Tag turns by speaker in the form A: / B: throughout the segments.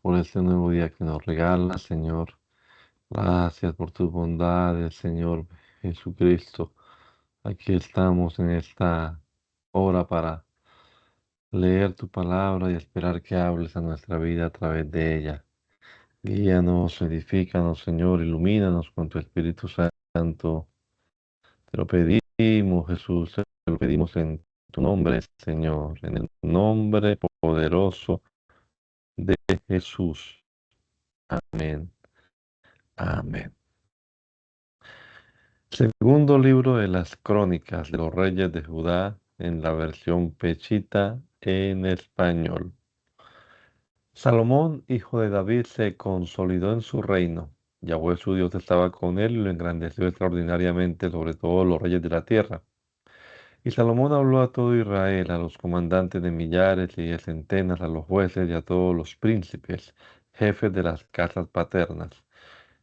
A: por este nuevo día que nos regalas, Señor. Gracias por tus bondades, Señor Jesucristo. Aquí estamos en esta hora para leer tu palabra y esperar que hables a nuestra vida a través de ella. Guíanos, edifícanos, Señor, ilumínanos con tu Espíritu Santo. Te lo pedimos, Jesús, te lo pedimos en tu nombre, Señor, en el nombre poderoso de Jesús. Amén. Amén. Segundo libro de las Crónicas de los Reyes de Judá en la versión Pechita en español. Salomón, hijo de David, se consolidó en su reino. Yahweh su Dios estaba con él y lo engrandeció extraordinariamente sobre todos los reyes de la tierra. Y Salomón habló a todo Israel, a los comandantes de millares y de centenas, a los jueces y a todos los príncipes, jefes de las casas paternas.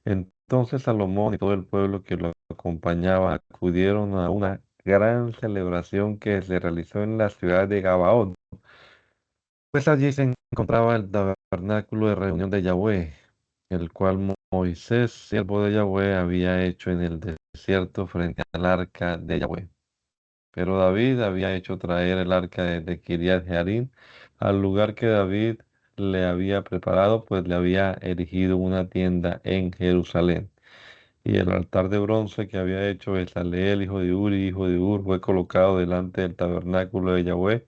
A: Entonces Salomón y todo el pueblo que lo acompañaba acudieron a una gran celebración que se realizó en la ciudad de Gabaón, pues allí se encontraba el tabernáculo de reunión de Yahweh, el cual Moisés, siervo de Yahweh, había hecho en el desierto frente al arca de Yahweh. Pero David había hecho traer el arca de Kiriat Jearim al lugar que David le había preparado, pues le había erigido una tienda en Jerusalén. Y el altar de bronce que había hecho Besaleel, hijo de Uri, hijo de Ur, fue colocado delante del tabernáculo de Yahweh,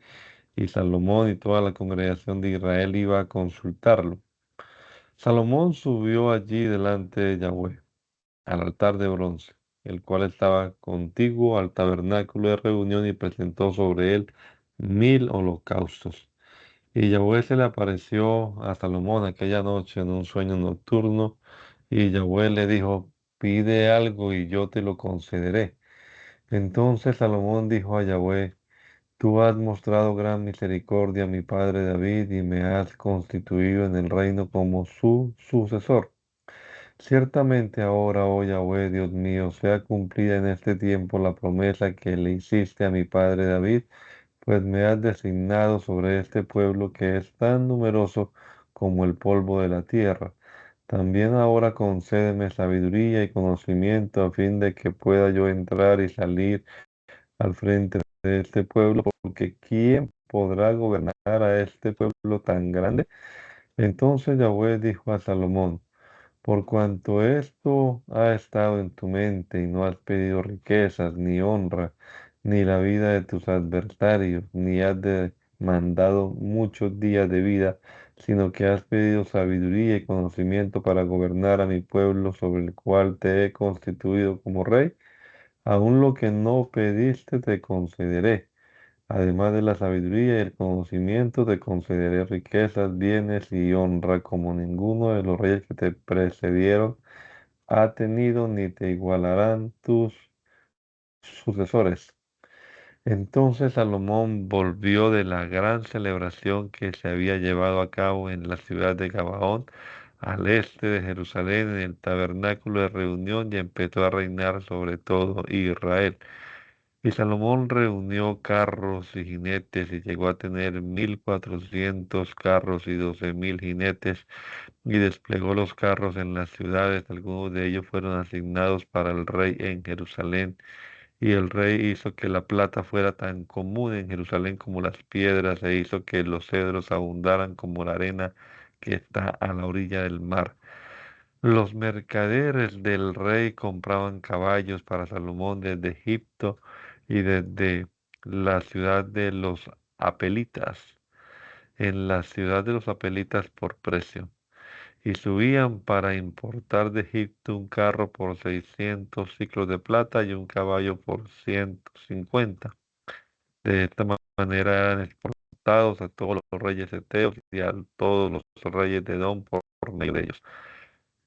A: y Salomón y toda la congregación de Israel iba a consultarlo. Salomón subió allí delante de Yahweh, al altar de bronce, el cual estaba contiguo al tabernáculo de reunión, y presentó sobre él 1000 holocaustos. Y Yahweh se le apareció a Salomón aquella noche en un sueño nocturno, y Yahweh le dijo: pide algo y yo te lo concederé. Entonces Salomón dijo a Yahweh: tú has mostrado gran misericordia a mi padre David y me has constituido en el reino como su sucesor. Ciertamente ahora, oh Yahweh, Dios mío, sea cumplida en este tiempo la promesa que le hiciste a mi padre David, pues me has designado sobre este pueblo que es tan numeroso como el polvo de la tierra. También ahora concédeme sabiduría y conocimiento a fin de que pueda yo entrar y salir al frente de este pueblo, porque ¿quién podrá gobernar a este pueblo tan grande? Entonces Yahweh dijo a Salomón: por cuanto esto ha estado en tu mente y no has pedido riquezas, ni honra, ni la vida de tus adversarios, ni has demandado muchos días de vida, sino que has pedido sabiduría y conocimiento para gobernar a mi pueblo sobre el cual te he constituido como rey, aun lo que no pediste te concederé. Además de la sabiduría y el conocimiento, te concederé riquezas, bienes y honra como ninguno de los reyes que te precedieron ha tenido, ni te igualarán tus sucesores. Entonces Salomón volvió de la gran celebración que se había llevado a cabo en la ciudad de Gabaón, al este de Jerusalén, en el tabernáculo de reunión, y empezó a reinar sobre todo Israel. Y Salomón reunió carros y jinetes, y llegó a tener 1400 carros y 12.000 jinetes, y desplegó los carros en las ciudades. Algunos de ellos fueron asignados para el rey en Jerusalén, y el rey hizo que la plata fuera tan común en Jerusalén como las piedras, e hizo que los cedros abundaran como la arena que está a la orilla del mar. Los mercaderes del rey compraban caballos para Salomón desde Egipto y desde la ciudad de los Apelitas, en la ciudad de los Apelitas por precio. Y subían para importar de Egipto un carro por 600 ciclos de plata y un caballo por 150. De esta manera eran exportados a todos los reyes eteos y a todos los reyes de Edom por medio de ellos.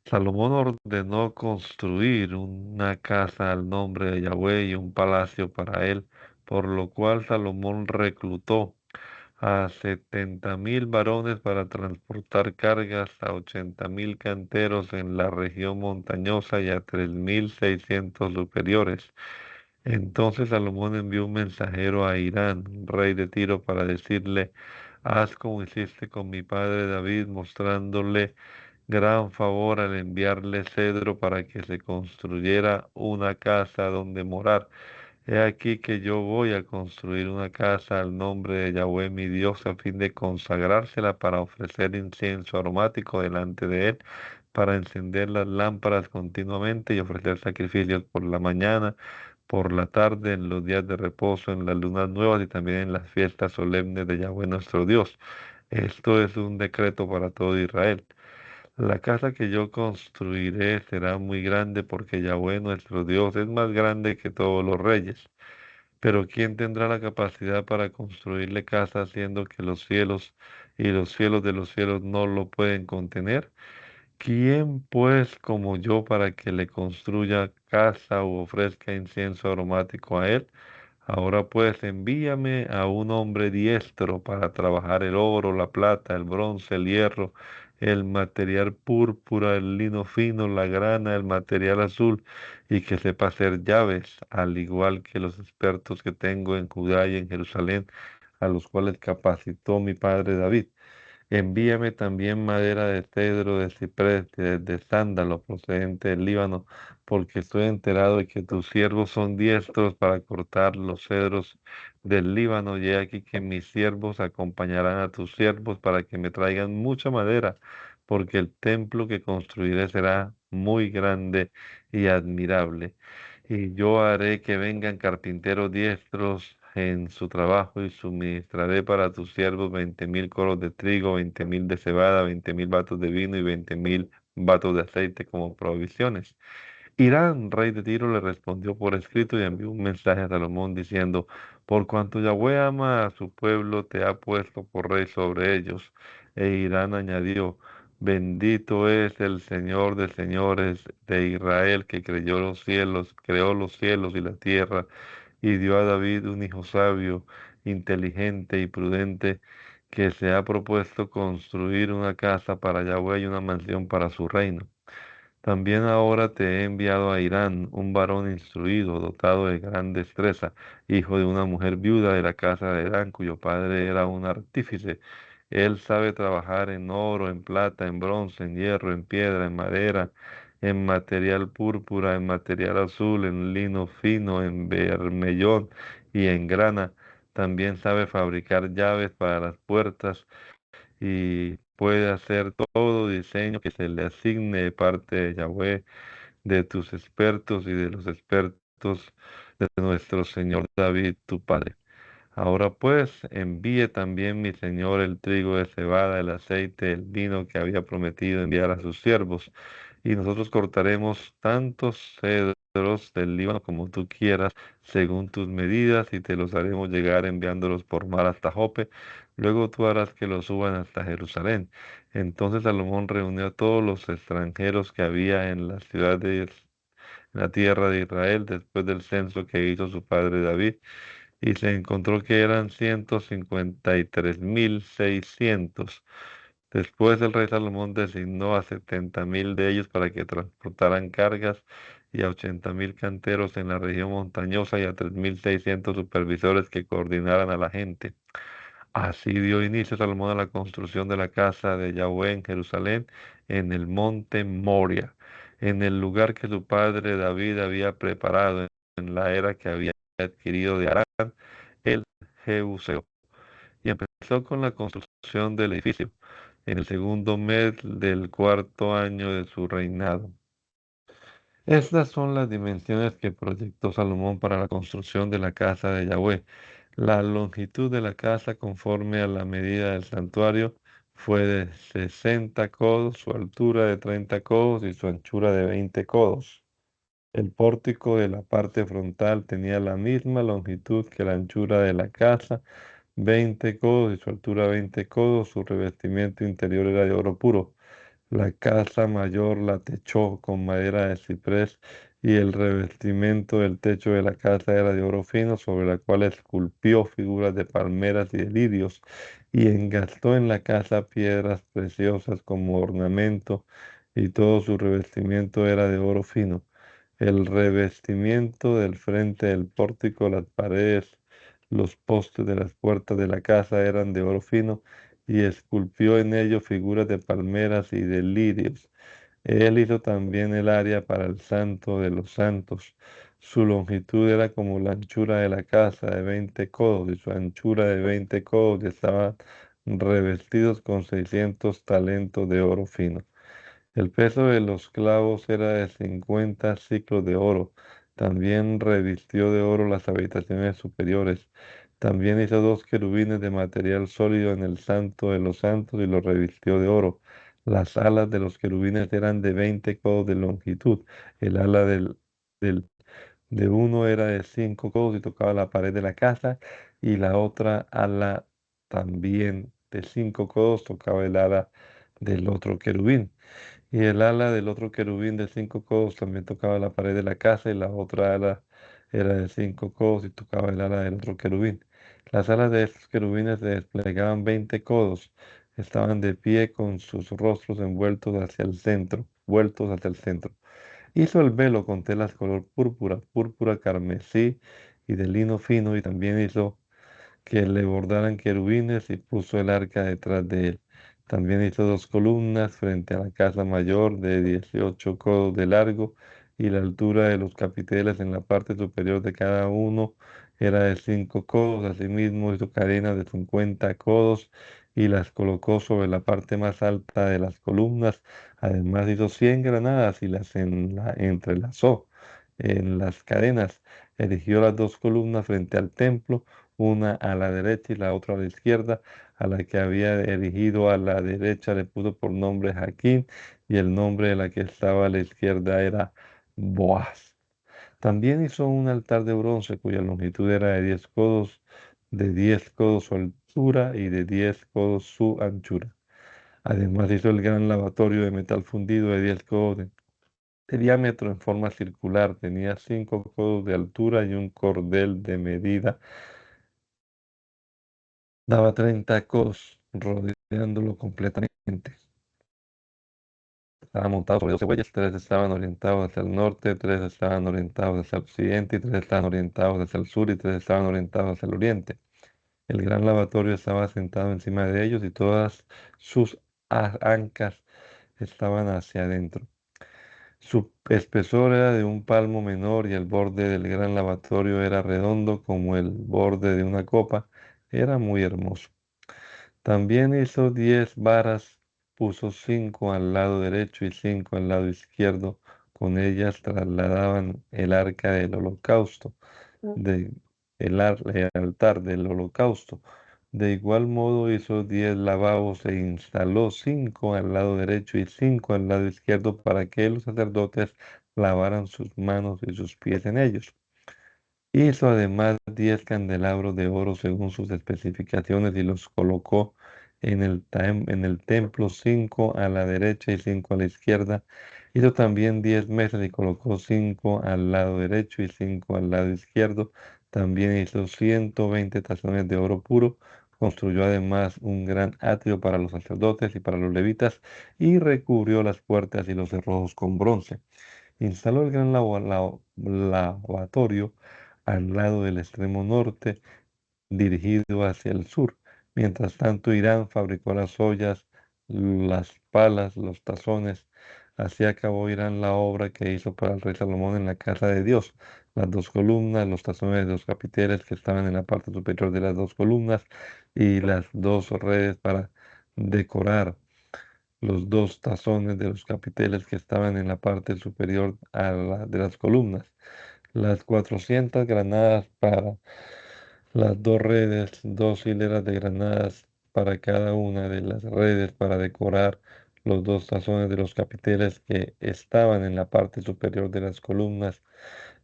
A: Salomón ordenó construir una casa al nombre de Yahweh y un palacio para él, por lo cual Salomón reclutó a 70.000 varones para transportar cargas, a 80.000 canteros en la región montañosa y a 3.600 superiores. Entonces Salomón envió un mensajero a Hirán, rey de Tiro, para decirle: Haz como hiciste con mi padre David, mostrándole gran favor al enviarle cedro para que se construyera una casa donde morar. He aquí que yo voy a construir una casa al nombre de Yahweh mi Dios a fin de consagrársela para ofrecer incienso aromático delante de él, para encender las lámparas continuamente y ofrecer sacrificios por la mañana, por la tarde, en los días de reposo, en las lunas nuevas y también en las fiestas solemnes de Yahweh nuestro Dios. Esto es un decreto para todo Israel. La casa que yo construiré será muy grande porque Yahweh nuestro Dios es más grande que todos los reyes. Pero ¿quién tendrá la capacidad para construirle casa siendo que los cielos y los cielos de los cielos no lo pueden contener? ¿Quién pues como yo para que le construya casa o ofrezca incienso aromático a él? Ahora pues envíame a un hombre diestro para trabajar el oro, la plata, el bronce, el hierro, el material púrpura, el lino fino, la grana, el material azul, y que sepa hacer llaves, al igual que los expertos que tengo en Judá y en Jerusalén, a los cuales capacitó mi padre David. Envíame también madera de cedro, de ciprés, de sándalo procedente del Líbano, porque estoy enterado de que tus siervos son diestros para cortar los cedros del Líbano, y he aquí que mis siervos acompañarán a tus siervos para que me traigan mucha madera, porque el templo que construiré será muy grande y admirable. Y yo haré que vengan carpinteros diestros en su trabajo y suministraré para tus siervos 20.000 coros de trigo, 20.000 de cebada, 20.000 batos de vino y 20.000 batos de aceite como provisiones. Irán, rey de Tiro, le respondió por escrito y envió un mensaje a Salomón diciendo, por cuanto Yahweh ama a su pueblo, te ha puesto por rey sobre ellos. E Irán añadió, bendito es el Señor de señores de Israel, que creó los cielos y la tierra, y dio a David un hijo sabio, inteligente y prudente, que se ha propuesto construir una casa para Yahweh y una mansión para su reino. También ahora te he enviado a Irán, un varón instruido, dotado de gran destreza, hijo de una mujer viuda de la casa de Irán, cuyo padre era un artífice. Él sabe trabajar en oro, en plata, en bronce, en hierro, en piedra, en madera, en material púrpura, en material azul, en lino fino, en bermellón y en grana. También sabe fabricar llaves para las puertas y puede hacer todo diseño que se le asigne de parte de Yahweh, de tus expertos y de los expertos de nuestro Señor David, tu Padre. Ahora pues, envíe también mi señor el trigo de cebada, el aceite, el vino que había prometido enviar a sus siervos, y nosotros cortaremos tantos cedros del Líbano como tú quieras, según tus medidas, y te los haremos llegar enviándolos por mar hasta Jope. Luego tú harás que los suban hasta Jerusalén. Entonces Salomón reunió a todos los extranjeros que había en la ciudad de en la tierra de Israel después del censo que hizo su padre David y se encontró que eran 153.600. Después el rey Salomón designó a 70.000 de ellos para que transportaran cargas y a 80.000 canteros en la región montañosa y a 3.600 supervisores que coordinaran a la gente. Así dio inicio Salomón a la construcción de la casa de Yahweh en Jerusalén, en el monte Moria, en el lugar que su padre David había preparado en la era que había adquirido de Arán, el Jebuseo. Y empezó con la construcción del edificio en el segundo mes del cuarto año de su reinado. Estas son las dimensiones que proyectó Salomón para la construcción de la casa de Yahweh. La longitud de la casa conforme a la medida del santuario fue de 60 codos, su altura de 30 codos y su anchura de 20 codos. El pórtico de la parte frontal tenía la misma longitud que la anchura de la casa, 20 codos y su altura 20 codos. Su revestimiento interior era de oro puro. La casa mayor la techó con madera de ciprés y el revestimiento del techo de la casa era de oro fino, sobre la cual esculpió figuras de palmeras y de lirios y engastó en la casa piedras preciosas como ornamento y todo su revestimiento era de oro fino. El revestimiento del frente del pórtico, las paredes, Los postes de las puertas de la casa eran de oro fino y esculpió en ellos figuras de palmeras y de lirios. Él hizo también el área para el santo de los santos. Su longitud era como la anchura de la casa, de 20 codos, y su anchura de 20 codos, y estaban revestidos con 600 talentos de oro fino. El peso de los clavos era de 50 ciclos de oro. También revistió de oro las habitaciones superiores. También hizo dos querubines de material sólido en el santo de los santos y los revistió de oro. Las alas de los querubines eran de 20 codos de longitud. El ala del- de uno era de 5 codos y tocaba la pared de la casa, y la otra ala también de 5 codos tocaba el ala del otro querubín. Y el ala del otro querubín de 5 codos también tocaba la pared de la casa, y la otra ala era de 5 codos y tocaba el ala del otro querubín. Las alas de estos querubines se desplegaban 20 codos. Estaban de pie con sus rostros envueltos hacia el centro, vueltos hacia el centro. Hizo el velo con telas color púrpura, púrpura carmesí y de lino fino, y también hizo que le bordaran querubines y puso el arca detrás de él. También hizo dos columnas frente a la casa mayor de 18 codos de largo, y la altura de los capiteles en la parte superior de cada uno era de 5 codos. Asimismo hizo cadenas de 50 codos y las colocó sobre la parte más alta de las columnas. Además hizo 100 granadas y las entrelazó en las cadenas. Erigió las dos columnas frente al templo, una a la derecha y la otra a la izquierda. A la que había erigido a la derecha le puso por nombre Jaquín, y el nombre de la que estaba a la izquierda era Boaz. También hizo un altar de bronce cuya longitud era de 10 codos, de 10 codos su altura y de 10 codos su anchura. Además hizo el gran lavatorio de metal fundido de 10 codos de diámetro en forma circular. Tenía 5 codos de altura y un cordel de medida. Daba 30 codos rodeándolo completamente. Estaba montado sobre 12 bueyes, tres estaban orientados hacia el norte, tres estaban orientados hacia el occidente, y tres estaban orientados hacia el sur, y tres estaban orientados hacia el oriente. El gran lavatorio estaba sentado encima de ellos, y todas sus ancas estaban hacia adentro. Su espesor era de un palmo menor, y el borde del gran lavatorio era redondo como el borde de una copa. Era muy hermoso. También hizo 10 varas, puso 5 al lado derecho y 5 al lado izquierdo. Con ellas trasladaban el arca del holocausto, de, el altar del holocausto. De igual modo hizo 10 lavabos e instaló 5 al lado derecho y 5 al lado izquierdo, para que los sacerdotes lavaran sus manos y sus pies en ellos. Hizo además 10 candelabros de oro según sus especificaciones, y los colocó en el templo, 5 a la derecha y 5 a la izquierda. Hizo también 10 mesas y colocó 5 al lado derecho y 5 al lado izquierdo. También hizo 120 tazones de oro puro. Construyó además un gran atrio para los sacerdotes y para los levitas, y recubrió las puertas y los cerrojos con bronce. Instaló el gran lavatorio al lado del extremo norte, dirigido hacia el sur. Mientras tanto, Irán fabricó las ollas, las palas, los tazones. Así acabó Irán la obra que hizo para el rey Salomón en la casa de Dios: las dos columnas, los tazones de los capiteles que estaban en la parte superior de las dos columnas, y las dos redes para decorar los dos tazones de los capiteles que estaban en la parte superior de las columnas. Las 400 granadas para las dos redes, dos hileras de granadas para cada una de las redes para decorar los dos tazones de los capiteles que estaban en la parte superior de las columnas.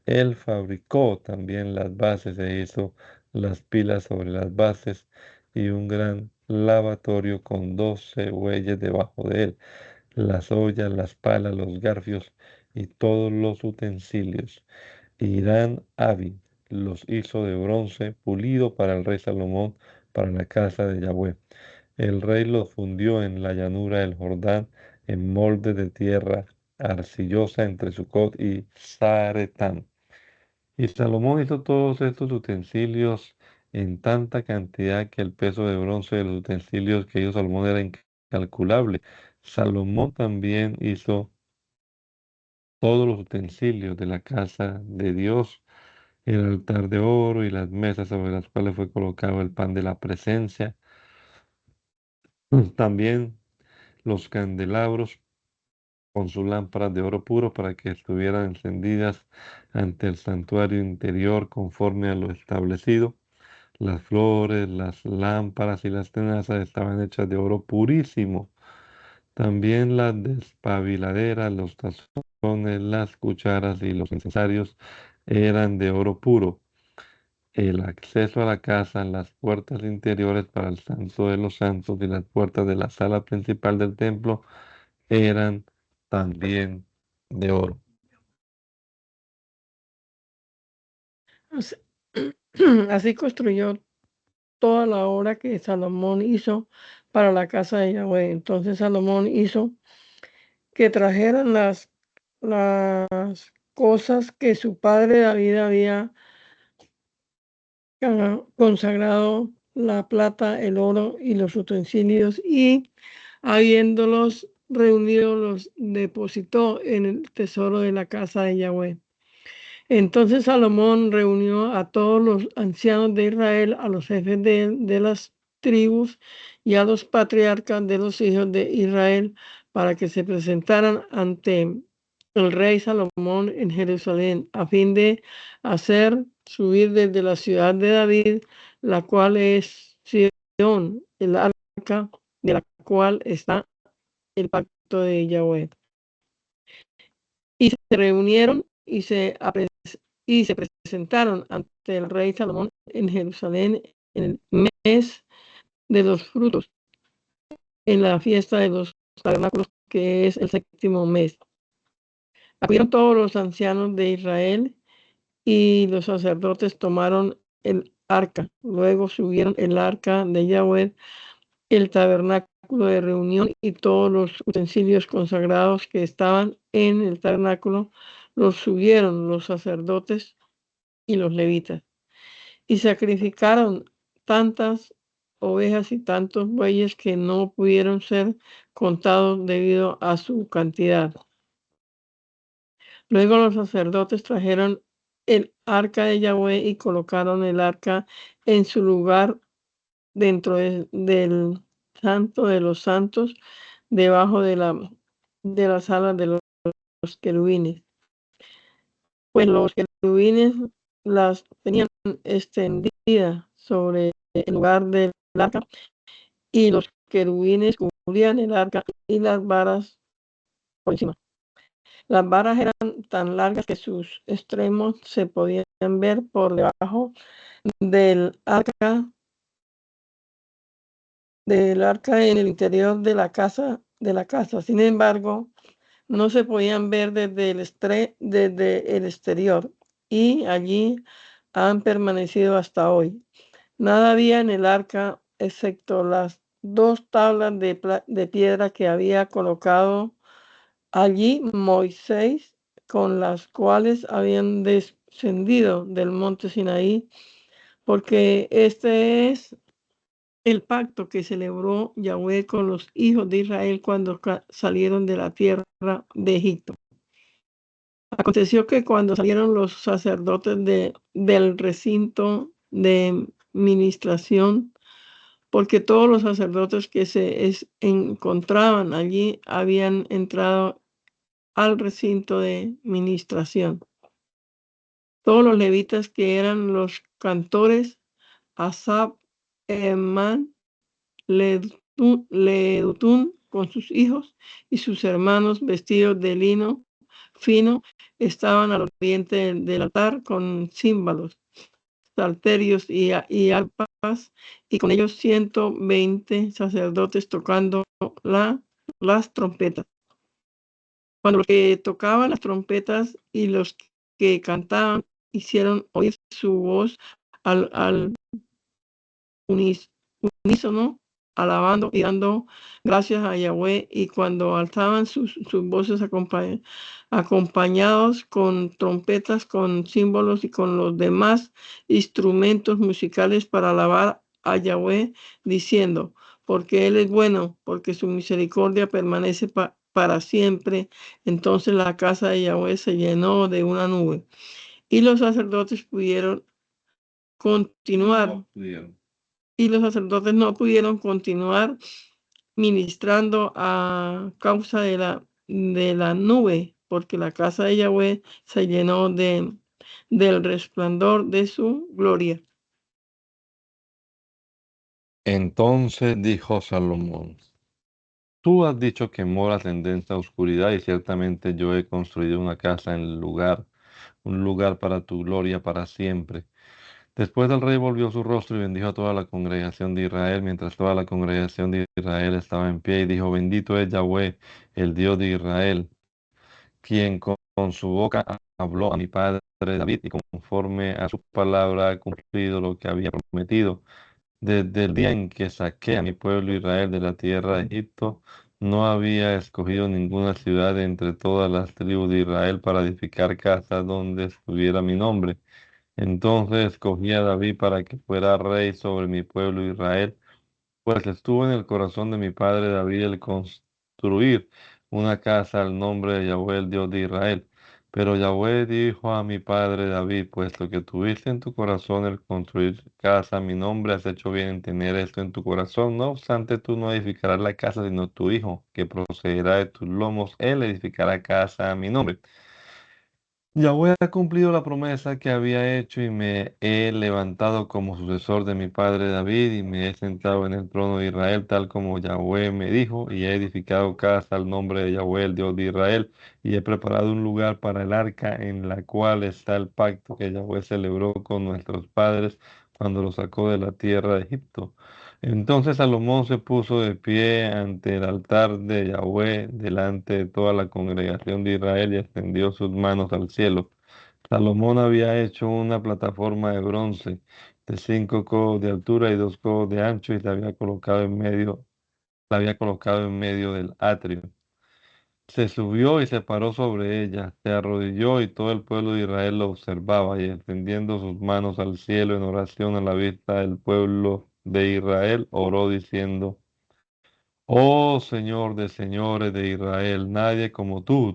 A: Él fabricó también las bases e hizo las pilas sobre las bases, y un gran lavatorio con 12 bueyes debajo de él, las ollas, las palas, los garfios y todos los utensilios. Irán Abi los hizo de bronce pulido para el rey Salomón, para la casa de Yahweh. El rey los fundió en la llanura del Jordán, en moldes de tierra arcillosa entre Sucot y Zaretán. Y Salomón hizo todos estos utensilios en tanta cantidad que el peso de bronce de los utensilios que hizo Salomón era incalculable. Salomón también hizo todos los utensilios de la casa de Dios, el altar de oro y las mesas sobre las cuales fue colocado el pan de la presencia. También los candelabros con sus lámparas de oro puro para que estuvieran encendidas ante el santuario interior conforme a lo establecido. Las flores, las lámparas y las tenazas estaban hechas de oro purísimo. También las despabiladeras, los tazones, las cucharas y los incensarios eran de oro puro. El acceso a la casa, las puertas interiores para el Santo de los Santos y las puertas de la sala principal del templo eran también de oro.
B: Así, así construyó toda la obra que Salomón hizo para la casa de Yahweh. Entonces Salomón hizo que trajeran las cosas que su padre David había consagrado, la plata, el oro y los utensilios, y habiéndolos reunido los depositó en el tesoro de la casa de Yahweh. Entonces Salomón reunió a todos los ancianos de Israel, a los jefes de las tribus y a los patriarcas de los hijos de Israel para que se presentaran ante el rey Salomón en Jerusalén, a fin de hacer subir desde la ciudad de David, la cual es Sión, el arca de la cual está el pacto de Yahweh. Y se reunieron y se presentaron ante el rey Salomón en Jerusalén en el mes de los frutos, en la fiesta de los tabernáculos, que es el séptimo mes. Acudieron todos los ancianos de Israel y los sacerdotes tomaron el arca. Luego subieron el arca de Yahweh, el tabernáculo de reunión y todos los utensilios consagrados que estaban en el tabernáculo, los subieron los sacerdotes y los levitas. Y sacrificaron tantas ovejas y tantos bueyes que no pudieron ser contados debido a su cantidad. Luego los sacerdotes trajeron el arca de Yahweh y colocaron el arca en su lugar dentro del santo de los santos, debajo de la sala de los querubines. Pues los querubines las tenían extendidas sobre el lugar del arca, y los querubines cubrían el arca y las varas por encima. Las varas eran tan largas que sus extremos se podían ver por debajo del arca, en el interior de la casa. Sin embargo, no se podían ver desde el exterior, y allí han permanecido hasta hoy. Nada había en el arca excepto las dos tablas de piedra que había colocado allí Moisés, con las cuales habían descendido del monte Sinaí, porque este es el pacto que celebró Yahweh con los hijos de Israel cuando salieron de la tierra de Egipto. Aconteció que cuando salieron los sacerdotes del recinto de ministración, porque todos los sacerdotes que se encontraban allí habían entrado al recinto de ministración. Todos los levitas que eran los cantores, Asaf, Emán, Ledutún con sus hijos y sus hermanos vestidos de lino fino, estaban al oriente del altar con címbalos, salterios y arpas, y con ellos 120 sacerdotes tocando las trompetas. Cuando los que tocaban las trompetas y los que cantaban hicieron oír su voz al unísono, alabando y dando gracias a Yahweh, y cuando alzaban sus voces acompañados con trompetas, con símbolos y con los demás instrumentos musicales para alabar a Yahweh, diciendo, porque Él es bueno, porque su misericordia permanece para siempre. Entonces la casa de Yahweh se llenó de una nube y los sacerdotes pudieron continuar.
A: No pudieron.
B: Y los sacerdotes no pudieron continuar ministrando a causa de la nube, porque la casa de Yahweh se llenó del resplandor de su gloria.
A: Entonces dijo Salomón: Tú has dicho que moras en densa oscuridad, y ciertamente yo he construido una casa en el lugar, un lugar para tu gloria para siempre. Después el rey volvió su rostro y bendijo a toda la congregación de Israel, mientras toda la congregación de Israel estaba en pie, y dijo: Bendito es Yahweh, el Dios de Israel, quien con su boca habló a mi padre David, y conforme a su palabra ha cumplido lo que había prometido. Desde el día en que saqué a mi pueblo Israel de la tierra de Egipto, no había escogido ninguna ciudad de entre todas las tribus de Israel para edificar casas donde estuviera mi nombre. Entonces escogí a David para que fuera rey sobre mi pueblo Israel, pues estuvo en el corazón de mi padre David el construir una casa al nombre de Yahweh, el Dios de Israel. Pero Yahweh dijo a mi padre David: Puesto que tuviste en tu corazón el construir casa a mi nombre, has hecho bien en tener esto en tu corazón. No obstante, tú no edificarás la casa, sino tu hijo, que procederá de tus lomos. Él edificará casa a mi nombre. Yahweh ha cumplido la promesa que había hecho, y me he levantado como sucesor de mi padre David, y me he sentado en el trono de Israel, tal como Yahweh me dijo, y he edificado casa al nombre de Yahweh, el Dios de Israel, y he preparado un lugar para el arca, en la cual está el pacto que Yahweh celebró con nuestros padres cuando los sacó de la tierra de Egipto. Entonces Salomón se puso de pie ante el altar de Yahweh, delante de toda la congregación de Israel, y extendió sus manos al cielo. Salomón había hecho una plataforma de bronce de 5 codos de altura y 2 codos de ancho, y la había colocado en medio del atrio. Se subió y se paró sobre ella, se arrodilló, y todo el pueblo de Israel lo observaba, y extendiendo sus manos al cielo en oración a la vista del pueblo de Israel, oró diciendo: Oh Señor de señores de Israel, nadie como tú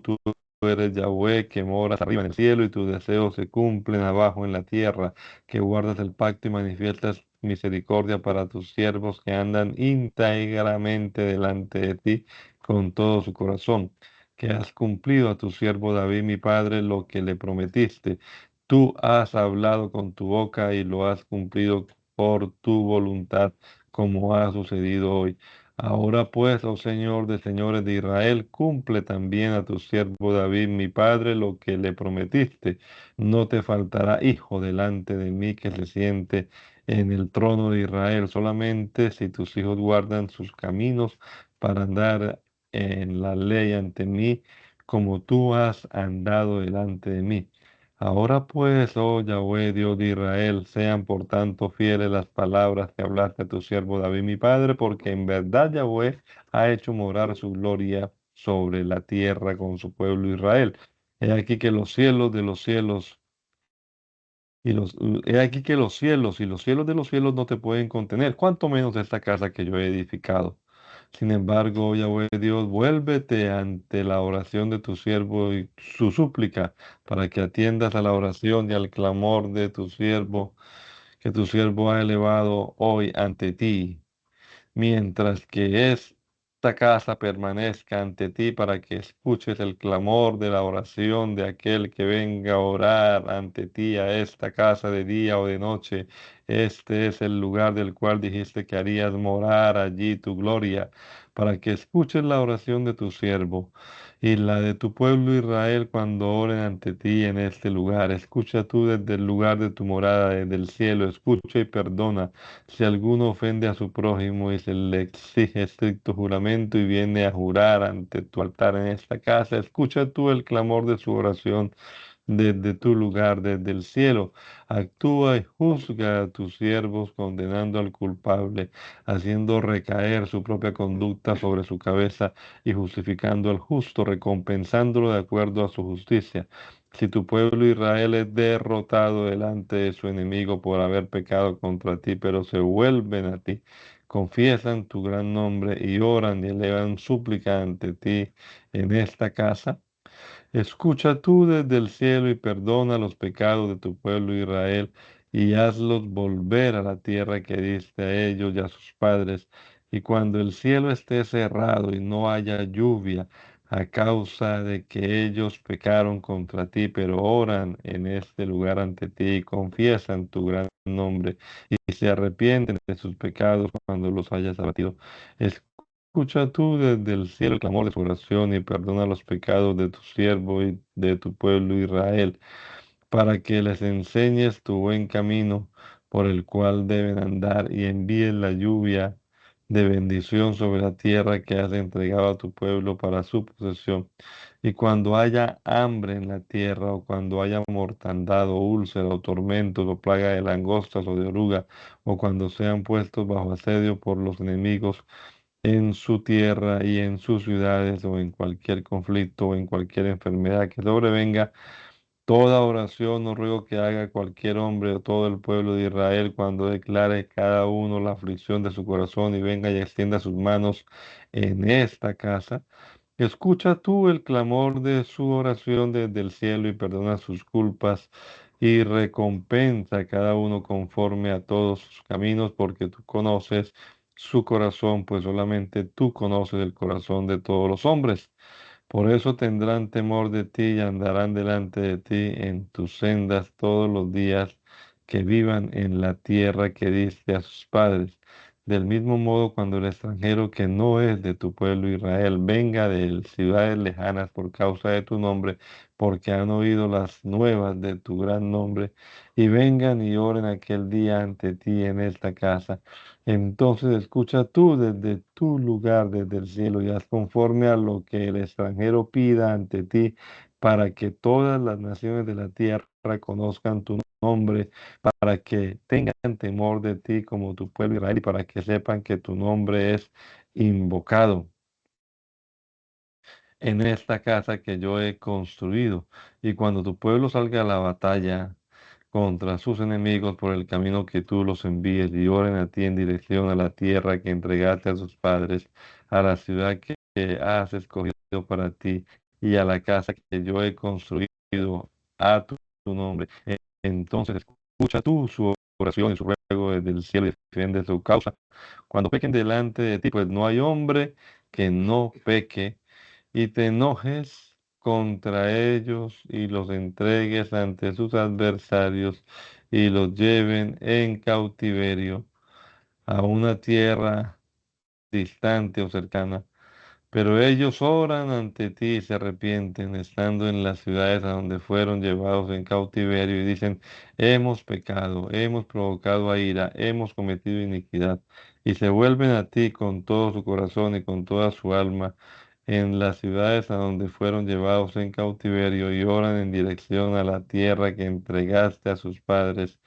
A: eres Yahweh, que moras arriba en el cielo y tus deseos se cumplen abajo en la tierra, que guardas el pacto y manifiestas misericordia para tus siervos que andan íntegramente delante de ti con todo su corazón, que has cumplido a tu siervo David, mi padre, lo que le prometiste. Tú has hablado con tu boca y lo has cumplido por tu voluntad, como ha sucedido hoy. Ahora pues, oh Señor de señores de Israel, cumple también a tu siervo David, mi padre, lo que le prometiste. No te faltará hijo delante de mí que se siente en el trono de Israel, solamente si tus hijos guardan sus caminos para andar en la ley ante mí, como tú has andado delante de mí. Ahora pues, oh Yahweh, Dios de Israel, sean por tanto fieles las palabras que hablaste a tu siervo David, mi padre, porque en verdad Yahweh ha hecho morar su gloria sobre la tierra con su pueblo Israel. He aquí que los cielos de los cielos he aquí que los cielos y los cielos de los cielos no te pueden contener, cuanto menos esta casa que yo he edificado. Sin embargo, oh Yahweh Dios, vuélvete ante la oración de tu siervo y su súplica, para que atiendas a la oración y al clamor de tu siervo, que tu siervo ha elevado hoy ante ti, mientras que esta casa permanezca ante ti, para que escuches el clamor de la oración de aquel que venga a orar ante ti a esta casa de día o de noche. Este es el lugar del cual dijiste que harías morar allí tu gloria, para que escuches la oración de tu siervo y la de tu pueblo Israel cuando oren ante ti en este lugar. Escucha tú desde el lugar de tu morada, desde el cielo, escucha y perdona si alguno ofende a su prójimo y se le exige estricto juramento y viene a jurar ante tu altar en esta casa. Escucha tú el clamor de su oración desde tu lugar, desde el cielo. Actúa y juzga a tus siervos, condenando al culpable, haciendo recaer su propia conducta sobre su cabeza y justificando al justo, recompensándolo de acuerdo a su justicia. Si tu pueblo Israel es derrotado delante de su enemigo por haber pecado contra ti, pero se vuelven a ti, confiesan tu gran nombre y oran y elevan súplica ante ti en esta casa, escucha tú desde el cielo y perdona los pecados de tu pueblo Israel y hazlos volver a la tierra que diste a ellos y a sus padres. Y cuando el cielo esté cerrado y no haya lluvia a causa de que ellos pecaron contra ti, pero oran en este lugar ante ti y confiesan tu gran nombre y se arrepienten de sus pecados cuando los hayas abatido. Escucha tú desde el cielo el clamor de su oración y perdona los pecados de tu siervo y de tu pueblo Israel, para que les enseñes tu buen camino por el cual deben andar y envíes la lluvia de bendición sobre la tierra que has entregado a tu pueblo para su posesión. Y cuando haya hambre en la tierra, o cuando haya mortandad, o úlcera, o tormentos, o plaga de langostas, o de oruga, o cuando sean puestos bajo asedio por los enemigos, en su tierra y en sus ciudades o en cualquier conflicto o en cualquier enfermedad que sobrevenga, toda oración o ruego que haga cualquier hombre o todo el pueblo de Israel cuando declare cada uno la aflicción de su corazón y venga y extienda sus manos en esta casa. Escucha tú el clamor de su oración desde el cielo y perdona sus culpas y recompensa a cada uno conforme a todos sus caminos, porque tú conoces su corazón, pues solamente tú conoces el corazón de todos los hombres. Por eso tendrán temor de ti y andarán delante de ti en tus sendas todos los días que vivan en la tierra que diste a sus padres. Del mismo modo, cuando el extranjero que no es de tu pueblo Israel venga de ciudades lejanas por causa de tu nombre, porque han oído las nuevas de tu gran nombre, y vengan y oren aquel día ante ti en esta casa, entonces escucha tú desde tu lugar, desde el cielo, y haz conforme a lo que el extranjero pida ante ti, para que todas las naciones de la tierra conozcan tu nombre, para que tengan temor de ti como tu pueblo Israel, y para que sepan que tu nombre es invocado en esta casa que yo he construido. Y cuando tu pueblo salga a la batalla contra sus enemigos por el camino que tú los envíes y oren a ti en dirección a la tierra que entregaste a sus padres, a la ciudad que has escogido para ti y a la casa que yo he construido a tu nombre. Entonces escucha tú su oración y su ruego desde el cielo y defiende su causa. Cuando pequen delante de ti, pues no hay hombre que no peque y te enojes contra ellos y los entregues ante sus adversarios y los lleven en cautiverio a una tierra distante o cercana. Pero ellos oran ante ti y se arrepienten, estando en las ciudades a donde fueron llevados en cautiverio, y dicen, hemos pecado, hemos provocado a ira, hemos cometido iniquidad, y se vuelven a ti con todo su corazón y con toda su alma en las ciudades a donde fueron llevados en cautiverio, y oran en dirección a la tierra que entregaste a sus padres,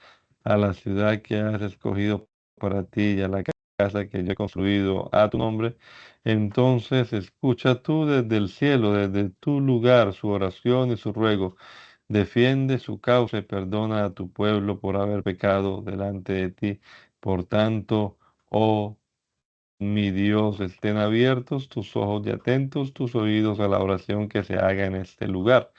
A: a la ciudad que has escogido para ti y a la casa que yo he construido a tu nombre. Entonces escucha tú desde el cielo, desde tu lugar, su oración y su ruego. Defiende su causa y perdona a tu pueblo por haber pecado delante de ti. Por tanto, oh mi Dios, estén abiertos tus ojos y atentos tus oídos a la oración que se haga en este lugar.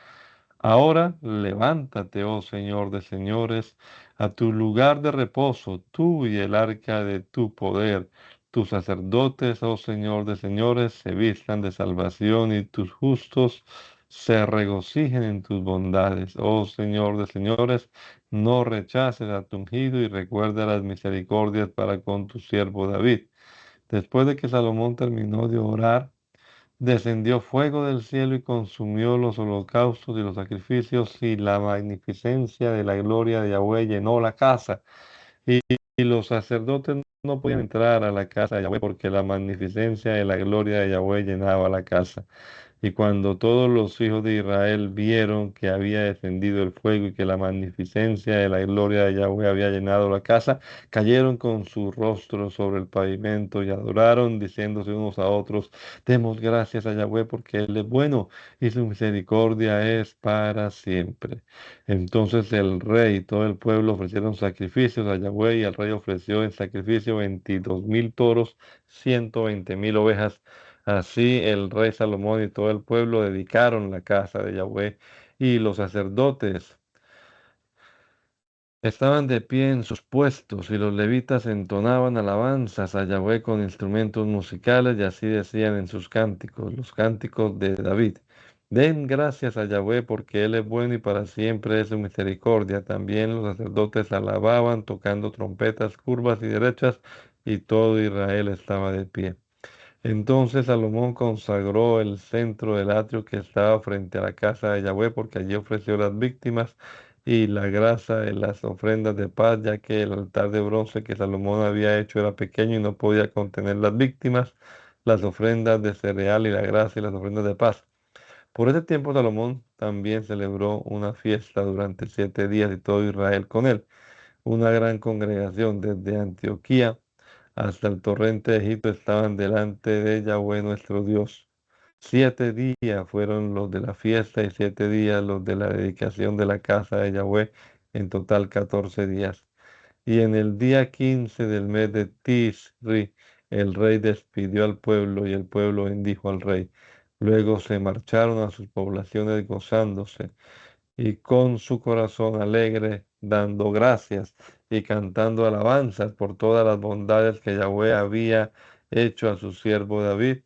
A: Ahora levántate, oh Señor de señores, a tu lugar de reposo, tú y el arca de tu poder. Tus sacerdotes, oh Señor de señores, se vistan de salvación y tus justos se regocijen en tus bondades. Oh Señor de señores, no rechaces a tu ungido y recuerda las misericordias para con tu siervo David. Después de que Salomón terminó de orar, descendió fuego del cielo y consumió los holocaustos y los sacrificios, y la magnificencia de la gloria de Yahweh llenó la casa. Y los sacerdotes no podían entrar a la casa de Yahweh porque la magnificencia de la gloria de Yahweh llenaba la casa. Y cuando todos los hijos de Israel vieron que había descendido el fuego y que la magnificencia de la gloria de Yahweh había llenado la casa, cayeron con su rostro sobre el pavimento y adoraron, diciéndose unos a otros, demos gracias a Yahweh porque Él es bueno y su misericordia es para siempre. Entonces el rey y todo el pueblo ofrecieron sacrificios a Yahweh y el rey ofreció en sacrificio 22,000 toros, 120,000 ovejas. Así el rey Salomón y todo el pueblo dedicaron la casa de Yahweh y los sacerdotes estaban de pie en sus puestos y los levitas entonaban alabanzas a Yahweh con instrumentos musicales y así decían en sus cánticos, los cánticos de David. Den gracias a Yahweh porque Él es bueno y para siempre es su misericordia. También los sacerdotes alababan tocando trompetas curvas y derechas y todo Israel estaba de pie. Entonces Salomón consagró el centro del atrio que estaba frente a la casa de Yahweh, porque allí ofreció las víctimas y la grasa de las ofrendas de paz, ya que el altar de bronce que Salomón había hecho era pequeño y no podía contener las víctimas, las ofrendas de cereal y la grasa y las ofrendas de paz. Por ese tiempo Salomón también celebró una fiesta durante 7 días y todo Israel con él. Una gran congregación desde Antioquía hasta el torrente de Egipto estaban delante de Yahweh nuestro Dios. 7 días fueron los de la fiesta y 7 días los de la dedicación de la casa de Yahweh, en total 14 días. Y en el día 15 del mes de Tisri, el rey despidió al pueblo y el pueblo bendijo al rey. Luego se marcharon a sus poblaciones gozándose y con su corazón alegre, dando gracias y cantando alabanzas por todas las bondades que Yahweh había hecho a su siervo David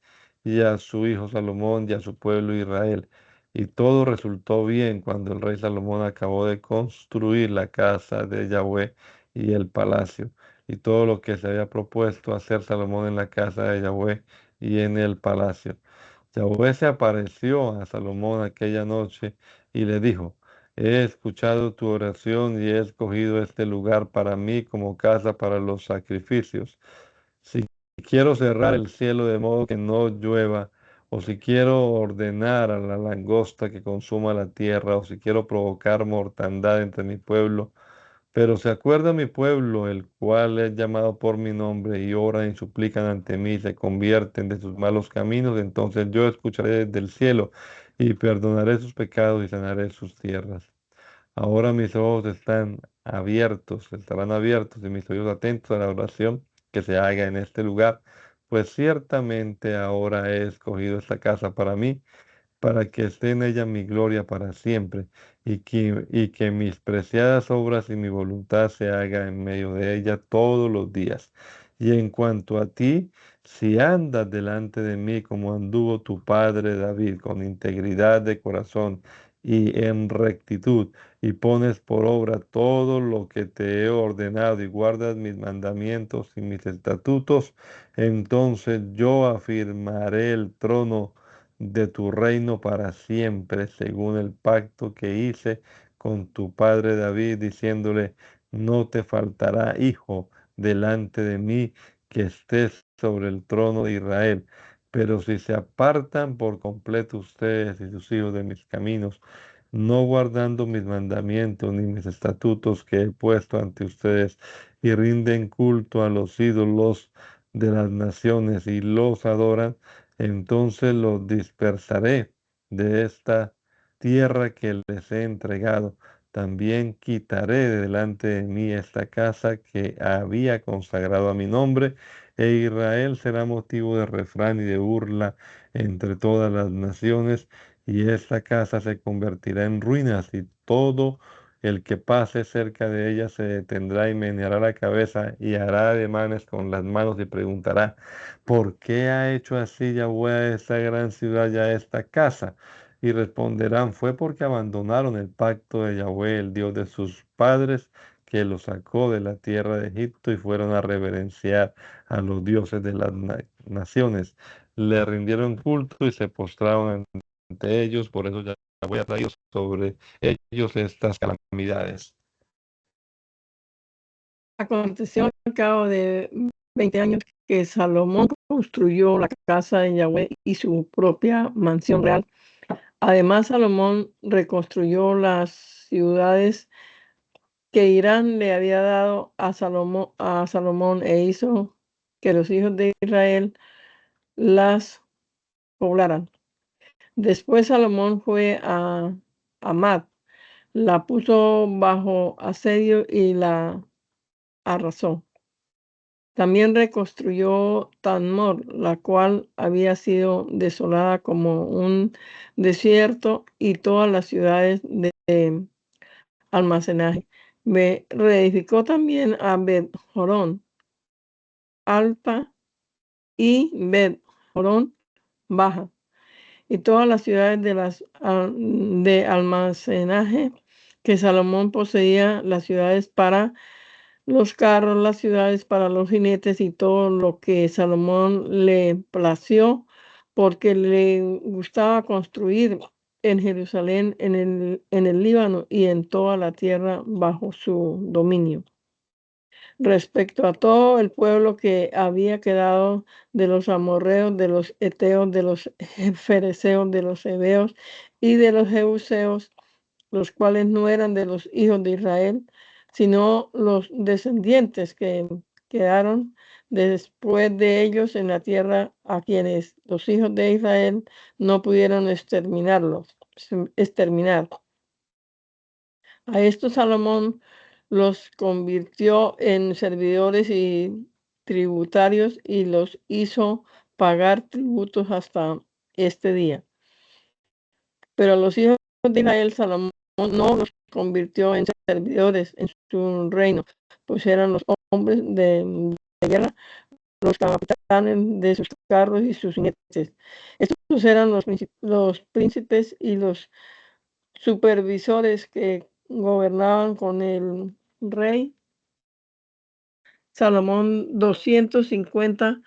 A: y a su hijo Salomón y a su pueblo Israel. Y todo resultó bien cuando el rey Salomón acabó de construir la casa de Yahweh y el palacio, y todo lo que se había propuesto hacer Salomón en la casa de Yahweh y en el palacio. Yahweh se apareció a Salomón aquella noche y le dijo, he escuchado tu oración y he escogido este lugar para mí como casa para los sacrificios. Si quiero cerrar el cielo de modo que no llueva, o si quiero ordenar a la langosta que consuma la tierra, o si quiero provocar mortandad entre mi pueblo, pero se acuerda mi pueblo, el cual es llamado por mi nombre, y oran y suplican ante mí, y se convierten de sus malos caminos, entonces yo escucharé desde el cielo y perdonaré sus pecados y sanaré sus tierras. Ahora mis ojos están abiertos, estarán abiertos y mis oídos atentos a la oración que se haga en este lugar, pues ciertamente ahora he escogido esta casa para mí para que esté en ella mi gloria para siempre, y que mis preciadas obras y mi voluntad se haga en medio de ella todos los días. Y en cuanto a ti, si andas delante de mí como anduvo tu padre David, con integridad de corazón y en rectitud, y pones por obra todo lo que te he ordenado y guardas mis mandamientos y mis estatutos, entonces yo afirmaré el trono de tu reino para siempre, según el pacto que hice con tu padre David, diciéndole, no te faltará hijo delante de mí que estés sobre el trono de Israel. Pero si se apartan por completo ustedes y sus hijos de mis caminos, no guardando mis mandamientos ni mis estatutos que he puesto ante ustedes, y rinden culto a los ídolos de las naciones y los adoran, entonces los dispersaré de esta tierra que les he entregado. También quitaré de delante de mí esta casa que había consagrado a mi nombre, e Israel será motivo de refrán y de burla entre todas las naciones, y esta casa se convertirá en ruinas, y todo el que pase cerca de ella se detendrá y meneará la cabeza y hará ademanes con las manos y preguntará, ¿por qué ha hecho así Yahweh a esta gran ciudad y a esta casa? Y responderán, fue porque abandonaron el pacto de Yahweh, el Dios de sus padres, que los sacó de la tierra de Egipto y fueron a reverenciar a los dioses de las naciones. Le rindieron culto y se postraron ante ellos, por eso Yahweh ha traído sobre ellos estas calamidades.
B: Aconteció al cabo de 20 años que Salomón construyó la casa de Yahweh y su propia mansión real. Además, Salomón reconstruyó las ciudades que Irán le había dado a Salomón e hizo que los hijos de Israel las poblaran. Después Salomón fue a Amad, la puso bajo asedio y la arrasó. También reconstruyó Tadmor, la cual había sido desolada como un desierto, y todas las ciudades de almacenaje. Reedificó también a Bet-Jorón Alta y Bet-Jorón Baja, y todas las ciudades de almacenaje que Salomón poseía, las ciudades para los carros, las ciudades para los jinetes y todo lo que Salomón le plació, porque le gustaba construir en Jerusalén, en el Líbano y en toda la tierra bajo su dominio. Respecto a todo el pueblo que había quedado de los amorreos, de los heteos, de los fereceos, de los heveos y de los jebuseos, los cuales no eran de los hijos de Israel, sino los descendientes que quedaron después de ellos en la tierra, a quienes los hijos de Israel no pudieron exterminar. A estos Salomón los convirtió en servidores y tributarios y los hizo pagar tributos hasta este día. Pero a los hijos de Israel, Salomón no los convirtió en servidores en su reino, pues eran los hombres de guerra, los capitanes de sus carros y sus jinetes. Estos eran los príncipes y los supervisores que gobernaban con el rey Salomón, 250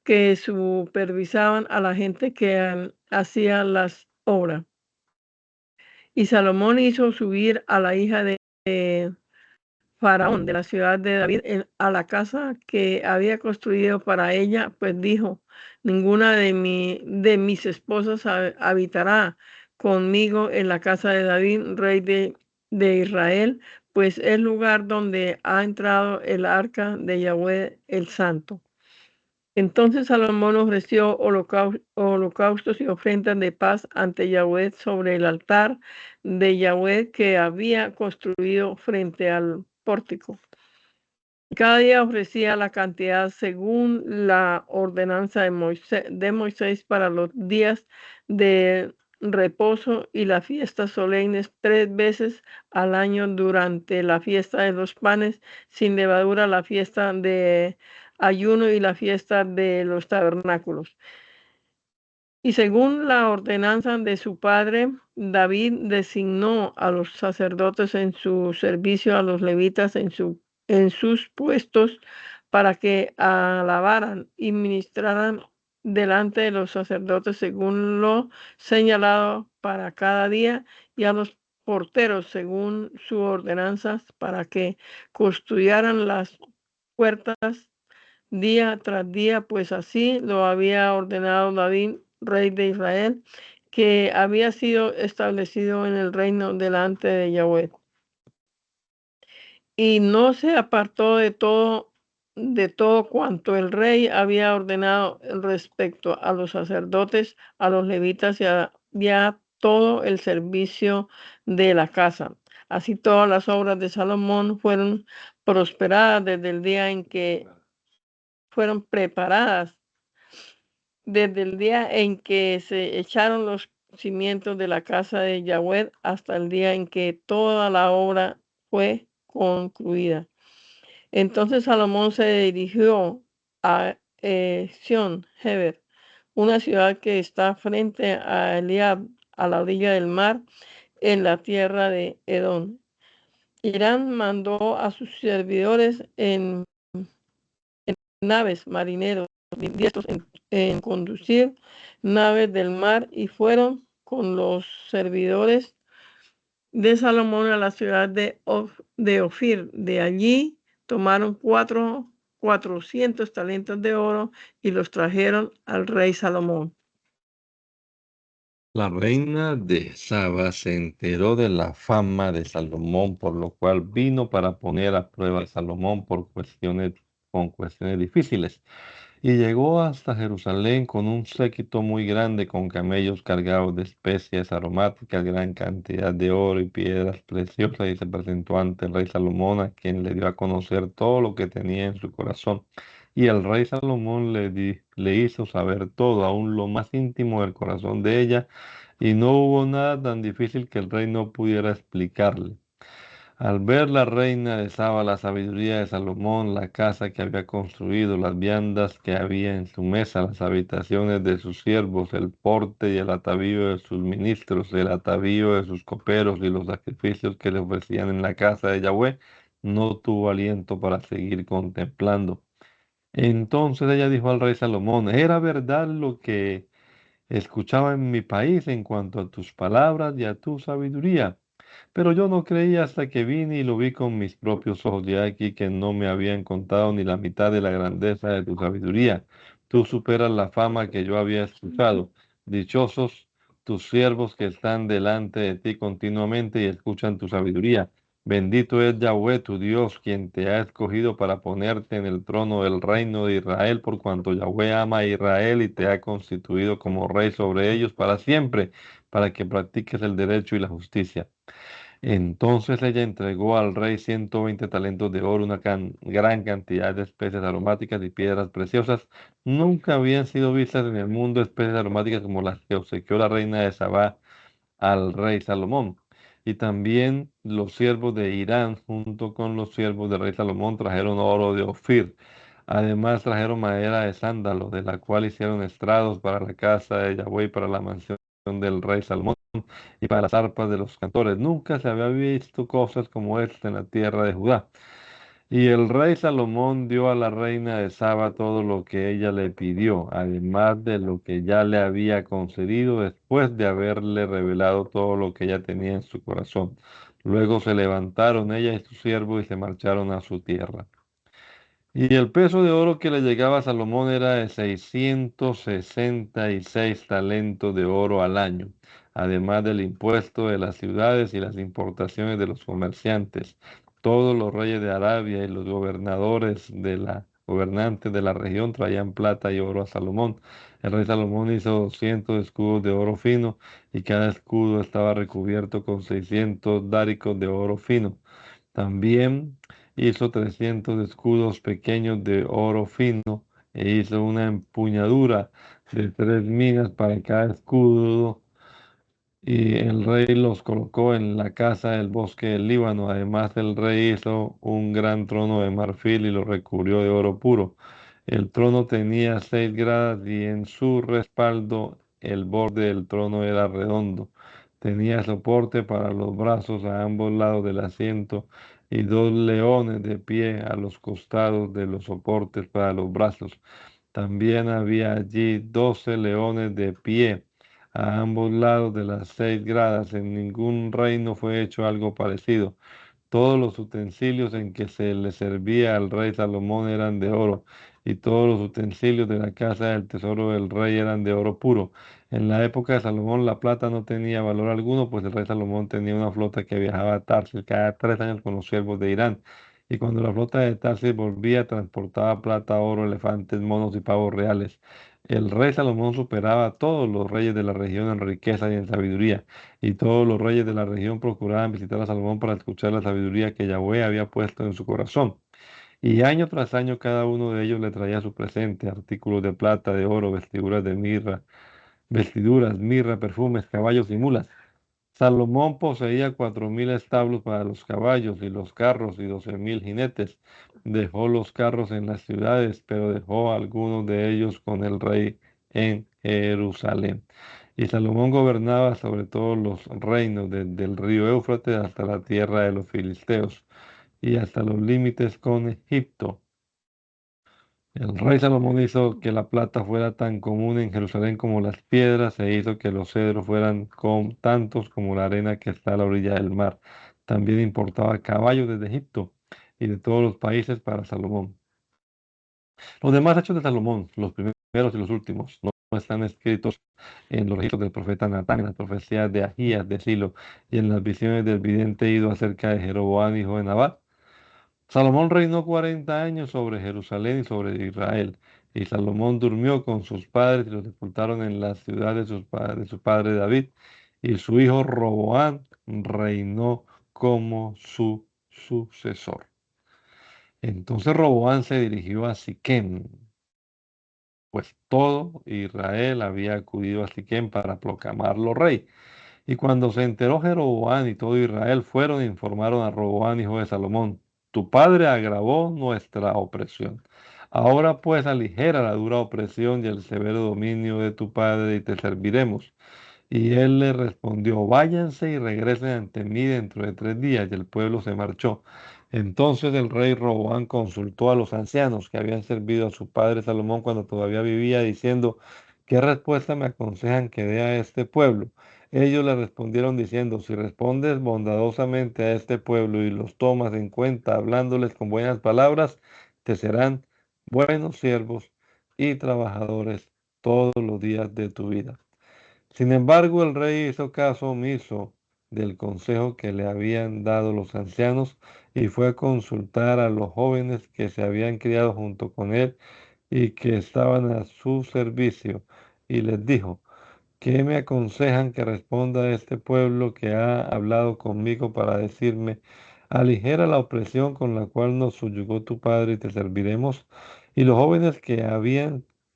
B: que supervisaban a la gente que hacía las obras. Y Salomón hizo subir a la hija de Faraón de la ciudad de David a la casa que había construido para ella, pues dijo: ninguna de mis esposas habitará conmigo en la casa de David, rey de Israel, pues es lugar donde ha entrado el arca de Yahweh el Santo. Entonces Salomón ofreció holocaustos y ofrendas de paz ante Yahweh sobre el altar de Yahweh que había construido frente al pórtico. Cada día ofrecía la cantidad según la ordenanza de Moisés para los días de reposo y las fiestas solemnes 3 veces al año, durante la fiesta de los panes sin levadura, la fiesta de ayuno y la fiesta de los tabernáculos. Y según la ordenanza de su padre, David designó a los sacerdotes en su servicio, a los levitas en sus puestos, para que alabaran y ministraran delante de los sacerdotes según lo señalado para cada día, y a los porteros según sus ordenanzas para que custodiaran las puertas día tras día, pues así lo había ordenado David, rey de Israel, que había sido establecido en el reino delante de Yahweh. Y no se apartó de todo cuanto el rey había ordenado respecto a los sacerdotes, a los levitas y a todo el servicio de la casa. Así todas las obras de Salomón fueron prosperadas desde el día en que fueron preparadas, desde el día en que se echaron los cimientos de la casa de Yahweh hasta el día en que toda la obra fue concluida. Entonces Salomón se dirigió a Sión-Heber, una ciudad que está frente a Eliab, a la orilla del mar, en la tierra de Edom. Irán mandó a sus servidores en naves, marineros diestros en conducir naves del mar, y fueron con los servidores de Salomón a la ciudad de Ofir. De allí tomaron 4 400 talentos de oro y los trajeron al rey Salomón.
A: La reina de Saba se enteró de la fama de Salomón, por lo cual vino para poner a prueba a Salomón con cuestiones difíciles. Y llegó hasta Jerusalén con un séquito muy grande, con camellos cargados de especias aromáticas, gran cantidad de oro y piedras preciosas, y se presentó ante el rey Salomón, a quien le dio a conocer todo lo que tenía en su corazón. Y el rey Salomón le hizo saber todo, aún lo más íntimo del corazón de ella, y no hubo nada tan difícil que el rey no pudiera explicarle. Al ver la reina de Saba la sabiduría de Salomón, la casa que había construido, las viandas que había en su mesa, las habitaciones de sus siervos, el porte y el atavío de sus ministros, el atavío de sus coperos y los sacrificios que le ofrecían en la casa de Yahweh, no tuvo aliento para seguir contemplando. Entonces ella dijo al rey Salomón: ¿era verdad lo que escuchaba en mi país en cuanto a tus palabras y a tu sabiduría? Pero yo no creía hasta que vine y lo vi con mis propios ojos, y aquí que no me habían contado ni la mitad de la grandeza de tu sabiduría. Tú superas la fama que yo había escuchado. Dichosos tus siervos que están delante de ti continuamente y escuchan tu sabiduría. Bendito es Yahweh tu Dios, quien te ha escogido para ponerte en el trono del reino de Israel, por cuanto Yahweh ama a Israel y te ha constituido como rey sobre ellos para siempre, para que practiques el derecho y la justicia. Entonces ella entregó al rey 120 talentos de oro, una gran cantidad de especies aromáticas y piedras preciosas. Nunca habían sido vistas en el mundo especies aromáticas como las que obsequió la reina de Sabá al rey Salomón. Y también los siervos de Irán, junto con los siervos del rey Salomón, trajeron oro de Ofir. Además trajeron madera de sándalo, de la cual hicieron estrados para la casa de Yahweh y para la mansión del rey Salomón y para las arpas de los cantores. Nunca se había visto cosas como esta en la tierra de Judá. Y el rey Salomón dio a la reina de Saba todo lo que ella le pidió, además de lo que ya le había concedido después de haberle revelado todo lo que ella tenía en su corazón. Luego se levantaron ella y su siervo y se marcharon a su tierra. Y el peso de oro que le llegaba a Salomón era de 666 talentos de oro al año, además del impuesto de las ciudades y las importaciones de los comerciantes. Todos los reyes de Arabia y los gobernantes de la región traían plata y oro a Salomón. El rey Salomón hizo 200 escudos de oro fino, y cada escudo estaba recubierto con 600 dáricos de oro fino. También hizo 300 escudos pequeños de oro fino, e hizo una empuñadura de 3 minas para cada escudo, y el rey los colocó en la casa del bosque del Líbano. Además, el rey hizo un gran trono de marfil y lo recubrió de oro puro. El trono tenía 6 gradas, y en su respaldo el borde del trono era redondo. Tenía soporte para los brazos a ambos lados del asiento, y 2 leones de pie a los costados de los soportes para los brazos. También había allí 12 leones de pie a ambos lados de las 6 gradas. En ningún reino fue hecho algo parecido. Todos los utensilios en que se le servía al rey Salomón eran de oro, y todos los utensilios de la casa del tesoro del rey eran de oro puro. En la época de Salomón la plata no tenía valor alguno, pues el rey Salomón tenía una flota que viajaba a Tarsis cada 3 años con los siervos de Irán. Y cuando la flota de Tarsis volvía, transportaba plata, oro, elefantes, monos y pavos reales. El rey Salomón superaba a todos los reyes de la región en riqueza y en sabiduría, y todos los reyes de la región procuraban visitar a Salomón para escuchar la sabiduría que Yahweh había puesto en su corazón. Y año tras año cada uno de ellos le traía su presente: artículos de plata, de oro, vestiduras, mirra, perfumes, caballos y mulas. Salomón poseía 4.000 establos para los caballos y los carros, y 12.000 jinetes. Dejó los carros en las ciudades, pero dejó algunos de ellos con el rey en Jerusalén. Y Salomón gobernaba sobre todos los reinos, desde el río Éufrates hasta la tierra de los filisteos, y hasta los límites con Egipto. El rey Salomón hizo que la plata fuera tan común en Jerusalén como las piedras, e hizo que los cedros fueran tantos como la arena que está a la orilla del mar. También importaba caballos desde Egipto y de todos los países para Salomón. Los demás hechos de Salomón, los primeros y los últimos, no están escritos en los registros del profeta Natán, en las profecías de Ahías, de Silo, y en las visiones del vidente Ido acerca de Jeroboam, hijo de Nabat. Salomón reinó 40 años sobre Jerusalén y sobre Israel. Y Salomón durmió con sus padres y los sepultaron en la ciudad de su padre David. Y su hijo Roboán reinó como su sucesor. Entonces Roboán se dirigió a Siquem, pues todo Israel había acudido a Siquem para proclamarlo rey. Y cuando se enteró Jeroboam y todo Israel, fueron e informaron a Roboam, hijo de Salomón: tu padre agravó nuestra opresión. Ahora pues aligera la dura opresión y el severo dominio de tu padre y te serviremos. Y él le respondió: váyanse y regresen ante mí dentro de 3 días. Y el pueblo se marchó. Entonces el rey Roboam consultó a los ancianos que habían servido a su padre Salomón cuando todavía vivía, diciendo: ¿qué respuesta me aconsejan que dé a este pueblo? Ellos le respondieron diciendo: si respondes bondadosamente a este pueblo y los tomas en cuenta hablándoles con buenas palabras, te serán buenos siervos y trabajadores todos los días de tu vida. Sin embargo, el rey hizo caso omiso del consejo que le habían dado los ancianos y fue a consultar a los jóvenes que se habían criado junto con él y que estaban a su servicio, y les dijo: ¿qué me aconsejan que responda a este pueblo que ha hablado conmigo para decirme: aligera la opresión con la cual nos subyugó tu padre y te serviremos? Y los jóvenes que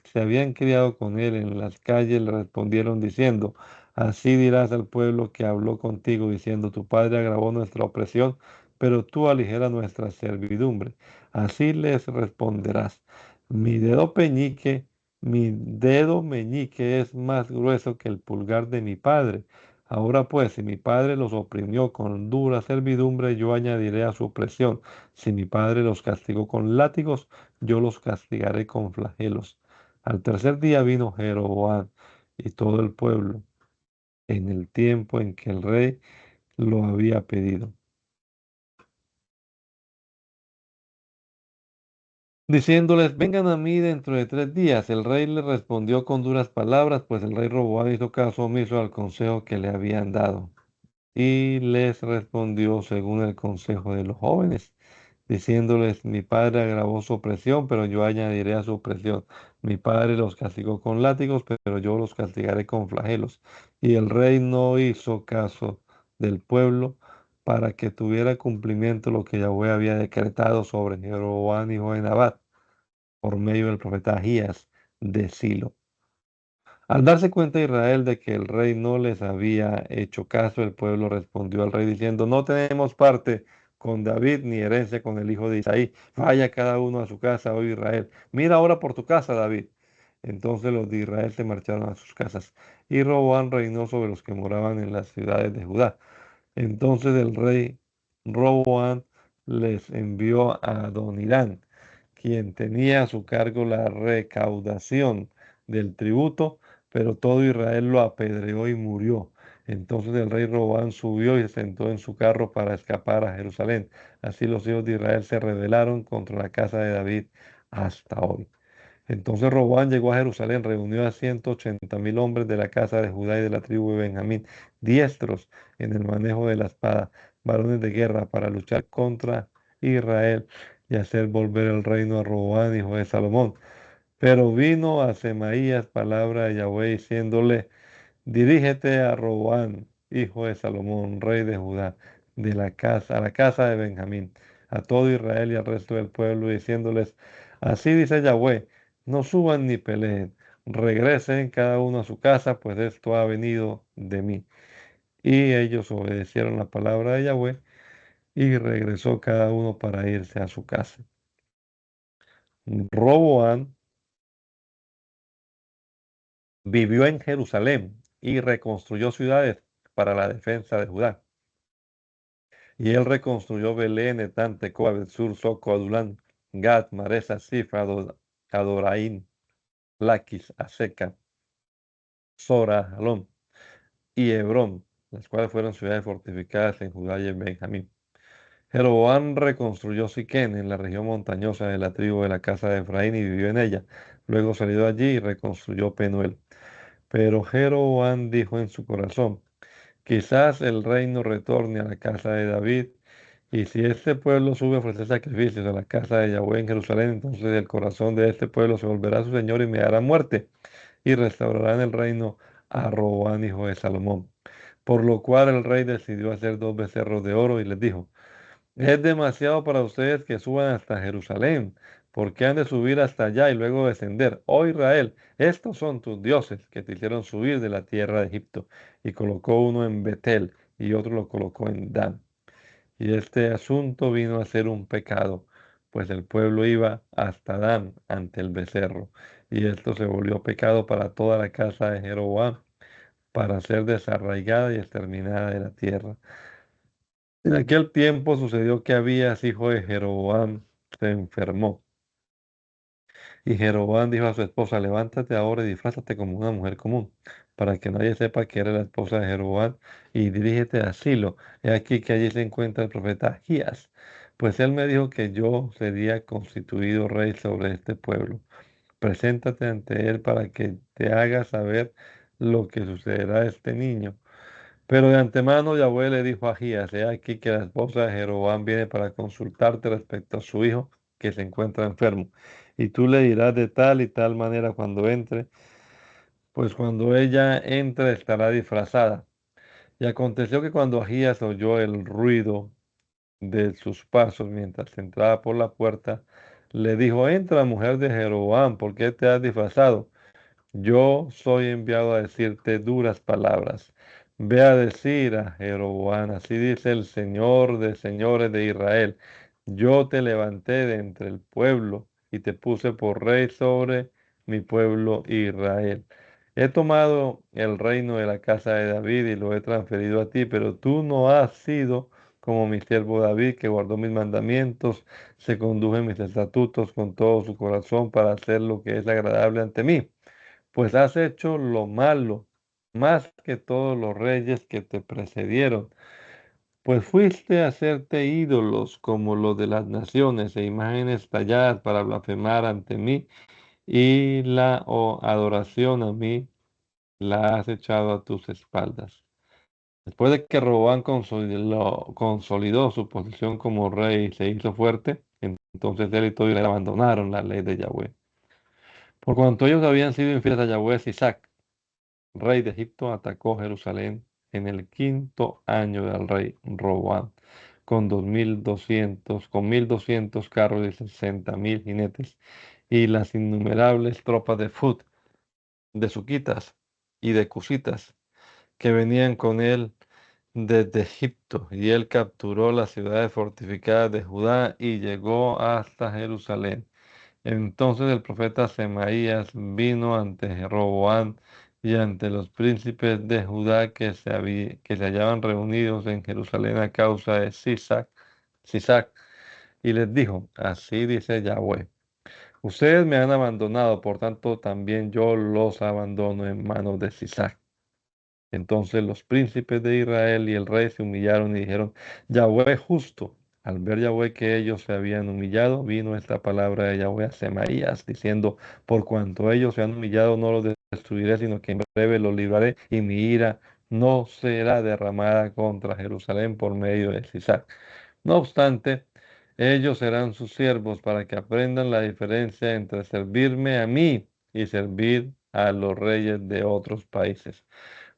A: se habían criado con él en las calles le respondieron diciendo: así dirás al pueblo que habló contigo, diciendo: tu padre agravó nuestra opresión, pero tú aligera nuestra servidumbre. Así les responderás: mi dedo peñique mi dedo meñique es más grueso que el pulgar de mi padre. Ahora pues, si mi padre los oprimió con dura servidumbre, yo añadiré a su opresión. Si mi padre los castigó con látigos, yo los castigaré con flagelos. Al tercer día vino Jeroboam y todo el pueblo en el tiempo en que el rey lo había pedido, diciéndoles: vengan a mí dentro de 3 días. El rey le respondió con duras palabras, pues el rey Roboam hizo caso omiso al consejo que le habían dado. Y les respondió según el consejo de los jóvenes, diciéndoles: mi padre agravó su opresión, pero yo añadiré a su opresión. Mi padre los castigó con látigos, pero yo los castigaré con flagelos. Y el rey no hizo caso del pueblo para que tuviera cumplimiento lo que Yahweh había decretado sobre Jeroboam, hijo de Nabat, por medio del profeta Ahías de Silo. Al darse cuenta Israel de que el rey no les había hecho caso, el pueblo respondió al rey diciendo: no tenemos parte con David ni herencia con el hijo de Isaí. Vaya cada uno a su casa, oh Israel. Mira ahora por tu casa, David. Entonces los de Israel se marcharon a sus casas, y Roboam reinó sobre los que moraban en las ciudades de Judá. Entonces el rey Roboam les envió a Adonirán, quien tenía a su cargo la recaudación del tributo, pero todo Israel lo apedreó y murió. Entonces el rey Roboam subió y se sentó en su carro para escapar a Jerusalén. Así los hijos de Israel se rebelaron contra la casa de David hasta hoy. Entonces Roboam llegó a Jerusalén, reunió a 180.000 hombres de la casa de Judá y de la tribu de Benjamín, diestros en el manejo de la espada, varones de guerra, para luchar contra Israel y hacer volver el reino a Roboam, hijo de Salomón. Pero vino a Semaías palabra de Yahweh, diciéndole: dirígete a Roboam, hijo de Salomón, rey de Judá, a la casa de Benjamín, a todo Israel y al resto del pueblo, diciéndoles: así dice Yahweh, no suban ni peleen, regresen cada uno a su casa, pues esto ha venido de mí. Y ellos obedecieron la palabra de Yahweh, y regresó cada uno para irse a su casa. Roboam vivió en Jerusalén y reconstruyó ciudades para la defensa de Judá. Y él reconstruyó Belén, Etán, Tecoa, Betsur, Soco, Adulán, Gad, Maresa, Sif, Adoraín, Laquis, Aseca, Sora, Jalón y Hebrón, las cuales fueron ciudades fortificadas en Judá y en Benjamín. Jeroboam reconstruyó Siquén en la región montañosa de la tribu de la casa de Efraín y vivió en ella. Luego salió de allí y reconstruyó Penuel. Pero Jeroboam dijo en su corazón: quizás el reino retorne a la casa de David, y si este pueblo sube a ofrecer sacrificios a la casa de Yahweh en Jerusalén, entonces el corazón de este pueblo se volverá a su Señor y me dará muerte, y restaurarán el reino a Roboam, hijo de Salomón. Por lo cual el rey decidió hacer dos becerros de oro y les dijo: es demasiado para ustedes que suban hasta Jerusalén, porque han de subir hasta allá y luego descender. Oh Israel, estos son tus dioses que te hicieron subir de la tierra de Egipto. Y colocó uno en Betel y otro lo colocó en Dan. Y este asunto vino a ser un pecado, pues el pueblo iba hasta Dan ante el becerro. Y esto se volvió pecado para toda la casa de Jeroboam, para ser desarraigada y exterminada de la tierra. En aquel tiempo sucedió que Abías, hijo de Jeroboam, se enfermó. Y Jeroboam dijo a su esposa: levántate ahora y disfrázate como una mujer común, para que nadie sepa que eres la esposa de Jeroboam, y dirígete a Silo. He aquí que allí se encuentra el profeta Ahías, pues él me dijo que yo sería constituido rey sobre este pueblo. Preséntate ante él para que te haga saber lo que sucederá a este niño. Pero de antemano Yahweh le dijo a Ahías: he aquí que la esposa de Jeroboam viene para consultarte respecto a su hijo que se encuentra enfermo. Y tú le dirás de tal y tal manera cuando entre, pues cuando ella entre estará disfrazada. Y aconteció que cuando Ahías oyó el ruido de sus pasos mientras entraba por la puerta, le dijo: entra, mujer de Jeroboam, ¿por qué te has disfrazado? Yo soy enviado a decirte duras palabras. Ve a decir a Jeroboam: así dice el Señor de señores de Israel: yo te levanté de entre el pueblo y te puse por rey sobre mi pueblo Israel. He tomado el reino de la casa de David y lo he transferido a ti, pero tú no has sido como mi siervo David, que guardó mis mandamientos, se condujo en mis estatutos con todo su corazón para hacer lo que es agradable ante mí. Pues has hecho lo malo, más que todos los reyes que te precedieron, pues fuiste a hacerte ídolos como los de las naciones e imágenes talladas para blasfemar ante mí, y la adoración a mí la has echado a tus espaldas. Después de que Robán consolidó su posición como rey y se hizo fuerte, entonces él y todo Israel abandonaron la ley de Yahweh. Por cuanto ellos habían sido infieles a Yahweh, Isaac, rey de Egipto, atacó Jerusalén en el quinto año del rey Roboam, con 1,200 carros y 60,000 jinetes, y las innumerables tropas de Fut, de Suquitas y de Cusitas, que venían con él desde Egipto. Y él capturó las ciudades fortificadas de Judá y llegó hasta Jerusalén. Entonces el profeta Semaías vino ante Jeroboam y ante los príncipes de Judá que se hallaban reunidos en Jerusalén a causa de Sisac, y les dijo: así dice Yahweh: ustedes me han abandonado, por tanto también yo los abandono en manos de Sisac. Entonces los príncipes de Israel y el rey se humillaron y dijeron: Yahweh es justo. Al ver Yahweh que ellos se habían humillado, vino esta palabra de Yahweh a Semaías, diciendo: por cuanto ellos se han humillado, no los destruiré, sino que en breve los libraré, y mi ira no será derramada contra Jerusalén por medio de Sisac. No obstante, ellos serán sus siervos para que aprendan la diferencia entre servirme a mí y servir a los reyes de otros países.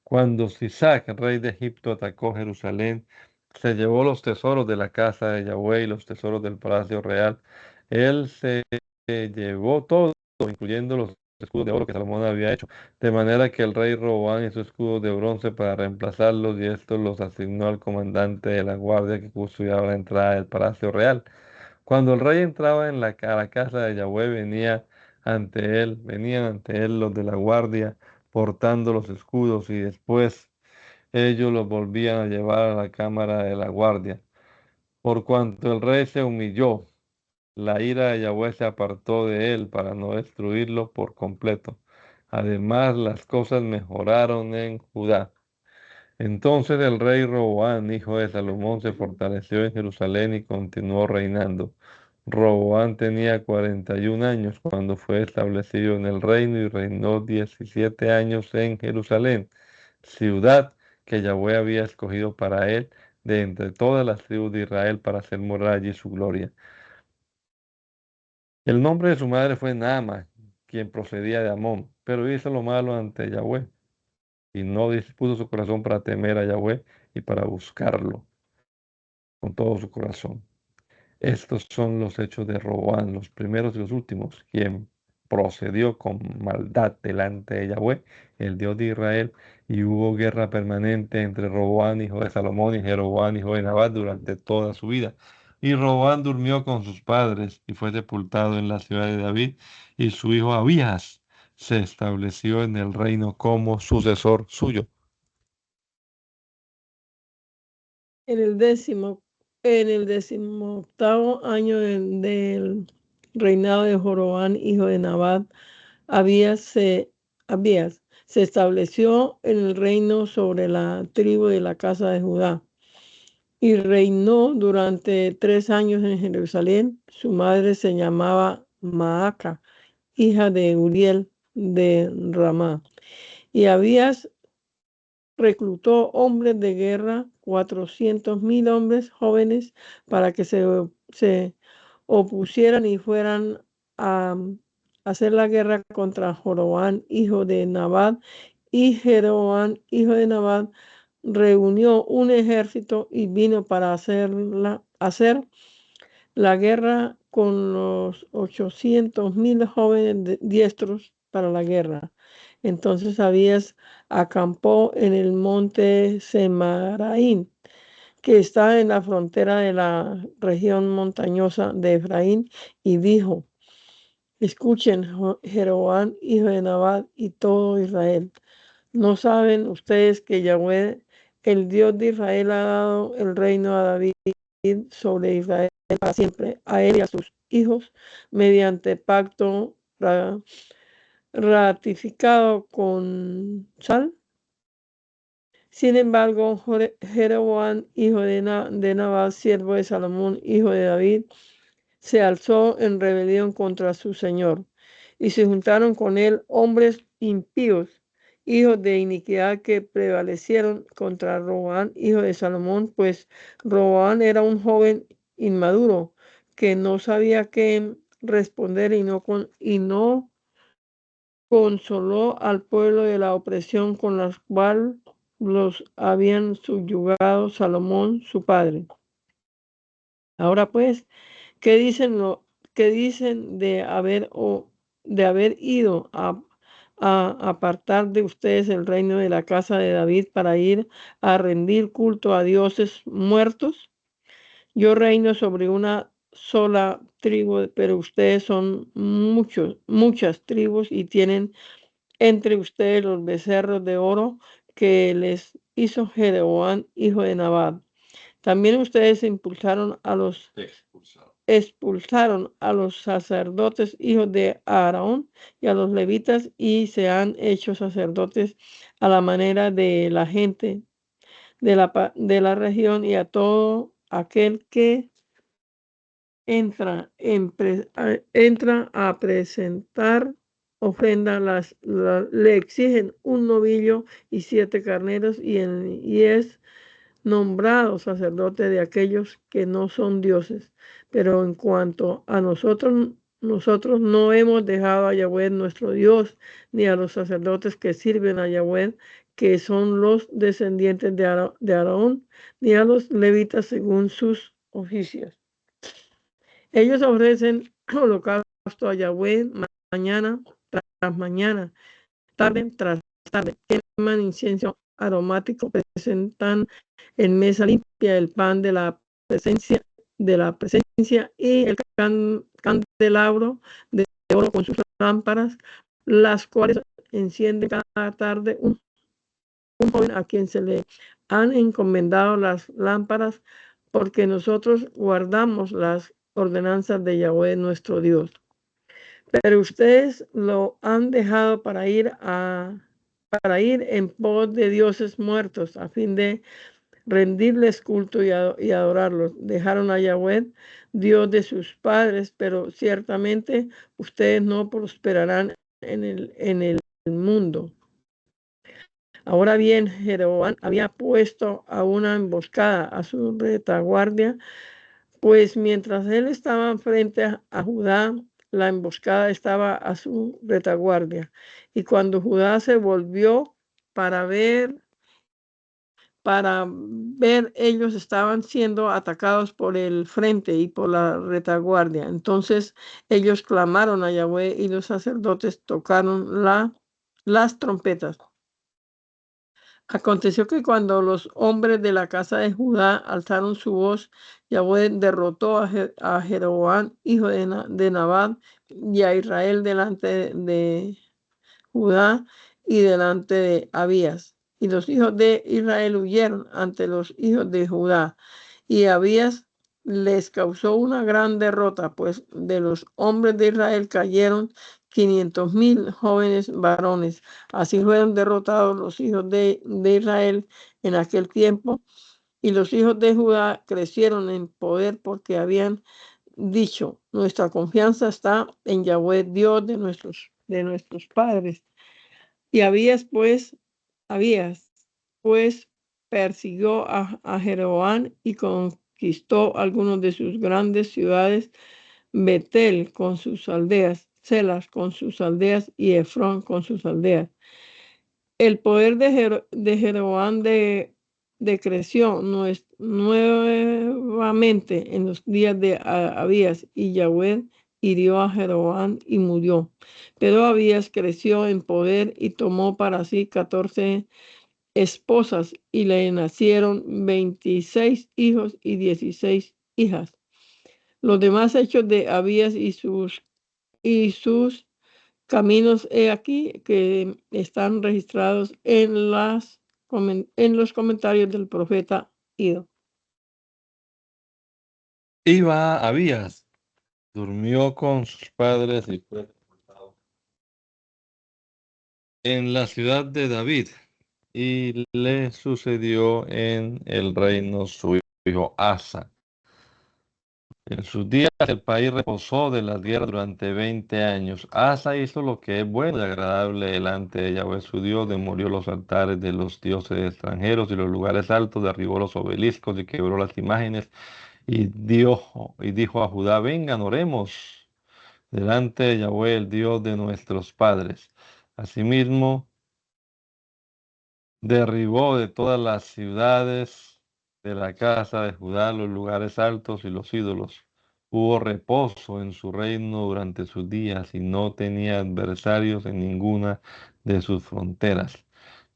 A: Cuando Sisac, rey de Egipto, atacó Jerusalén, se llevó los tesoros de la casa de Yahweh y los tesoros del palacio real. Él se llevó todo, incluyendo los escudos de oro que Salomón había hecho, de manera que el rey Roboam hizo escudos de bronce para reemplazarlos, y estos los asignó al comandante de la guardia que custodiaba la entrada del palacio real. Cuando el rey entraba a la casa de Yahweh, venían ante él los de la guardia portando los escudos, y después ellos los volvían a llevar a la cámara de la guardia. Por cuanto el rey se humilló, la ira de Yahweh se apartó de él para no destruirlo por completo. Además, las cosas mejoraron en Judá. Entonces el rey Roboán, hijo de Salomón, se fortaleció en Jerusalén y continuó reinando. Roboán tenía 41 años cuando fue establecido en el reino y reinó 17 años en Jerusalén, ciudad que Yahweh había escogido para él de entre todas las tribus de Israel para hacer morar allí su gloria. El nombre de su madre fue Naama, quien procedía de Amón, pero hizo lo malo ante Yahweh y no dispuso su corazón para temer a Yahweh y para buscarlo con todo su corazón. Estos son los hechos de Roboán, los primeros y los últimos, quien procedió con maldad delante de Yahweh, el Dios de Israel, y hubo guerra permanente entre Roboán, hijo de Salomón, y Jeroboam, hijo de Nabat, durante toda su vida. Y Roboán durmió con sus padres y fue sepultado en la ciudad de David, y su hijo Abías se estableció en el reino como sucesor suyo.
B: En el décimo, en el 18º año del reinado de Joroboam, hijo de Nabat, Abías se estableció en el reino sobre la tribu de la casa de Judá y reinó durante 3 años en Jerusalén. Su madre se llamaba Maaca, hija de Uriel de Ramá. Y Abías reclutó hombres de guerra, 400,000 hombres jóvenes, para que se opusieran y fueran a hacer la guerra contra Joroboam, hijo de Nabat. Y Jeroboam, hijo de Nabat, reunió un ejército y vino para hacer la guerra con los 800,000 jóvenes diestros para la guerra. Entonces Abías acampó en el monte Semaraín, que está en la frontera de la región montañosa de Efraín, y dijo: escuchen, Jeroboam, hijo de Nabat, y todo Israel. ¿No saben ustedes que Yahweh, el Dios de Israel, ha dado el reino a David sobre Israel para siempre, a él y a sus hijos, mediante pacto ratificado con sal? Sin embargo, Jeroboam, hijo de Nabat, siervo de Salomón, hijo de David, se alzó en rebelión contra su señor, y se juntaron con él hombres impíos, hijos de iniquidad, que prevalecieron contra Roboam, hijo de Salomón, pues Roboam era un joven inmaduro que no sabía qué responder, y no consoló al pueblo de la opresión con la cual los habían subyugado Salomón, su padre. Ahora pues, qué dicen de haber ido a apartar de ustedes el reino de la casa de David para ir a rendir culto a dioses muertos? Yo reino sobre una sola tribu, pero ustedes son muchas tribus, y tienen entre ustedes los becerros de oro que les hizo Jeroboam, hijo de Nabat. También ustedes expulsaron a los sacerdotes, hijos de Aarón, y a los levitas, y se han hecho sacerdotes a la manera de la gente de la región, y a todo aquel que entra a presentar ofrenda, le exigen un novillo y 7 carneros, y es nombrado sacerdote de aquellos que no son dioses. Pero en cuanto a nosotros no hemos dejado a Yahweh nuestro Dios, ni a los sacerdotes que sirven a Yahweh, que son los descendientes de Aarón, ni a los levitas según sus oficios. Ellos ofrecen holocausto a Yahweh mañana tras mañana, tarde tras tarde. Queman incienso aromático, presentan en mesa limpia el pan de la presencia y el candelabro de oro con sus lámparas, las cuales enciende cada tarde un joven a quien se le han encomendado las lámparas, porque nosotros guardamos las ordenanzas de Yahweh nuestro Dios. Pero ustedes lo han dejado para ir a para ir en pos de dioses muertos, a fin de rendirles culto y adorarlos. Dejaron a Yahweh, Dios de sus padres, pero ciertamente ustedes no prosperarán en el mundo. Ahora bien, Jeroboam había puesto a una emboscada a su retaguardia, pues mientras él estaba frente a Judá, la emboscada estaba a su retaguardia. Y cuando Judá se volvió para ver, ellos estaban siendo atacados por el frente y por la retaguardia. Entonces ellos clamaron a Yahweh y los sacerdotes tocaron las trompetas. Aconteció que cuando los hombres de la casa de Judá alzaron su voz, Yahweh derrotó a Jeroboam, hijo de Nabat, y a Israel delante de Judá y delante de Abías. Y los hijos de Israel huyeron ante los hijos de Judá. Y Abías les causó una gran derrota, pues de los hombres de Israel cayeron 500,000 jóvenes varones. Así fueron derrotados los hijos de Israel en aquel tiempo. Y los hijos de Judá crecieron en poder porque habían dicho, nuestra confianza está en Yahweh, Dios de nuestros padres. Y Abías, pues, persiguió a Jeroboam y conquistó algunos de sus grandes ciudades, Betel con sus aldeas, Selas con sus aldeas y Efrón con sus aldeas. El poder de Jeroboam decreció nuevamente en los días de Abías, y Yahweh hirió a Jeroboam y murió. Pero Abías creció en poder y tomó para sí 14 esposas, y le nacieron 26 hijos y 16 hijas. Los demás hechos de Abías y sus caminos, he aquí, que están registrados en los comentarios del profeta Ido.
A: Iba Abías, durmió con sus padres y fue sepultado en la ciudad de David, y le sucedió en el reino su hijo Asa. En sus días el país reposó de las guerras durante 20 años. Asa hizo lo que es bueno y agradable delante de Yahweh su Dios, demolió los altares de los dioses extranjeros y los lugares altos, derribó los obeliscos y quebró las imágenes, y dijo a Judá: vengan, oremos delante de Yahweh, el Dios de nuestros padres. Asimismo, derribó de todas las ciudades de la casa de Judá los lugares altos y los ídolos. Hubo reposo en su reino durante sus días y no tenía adversarios en ninguna de sus fronteras.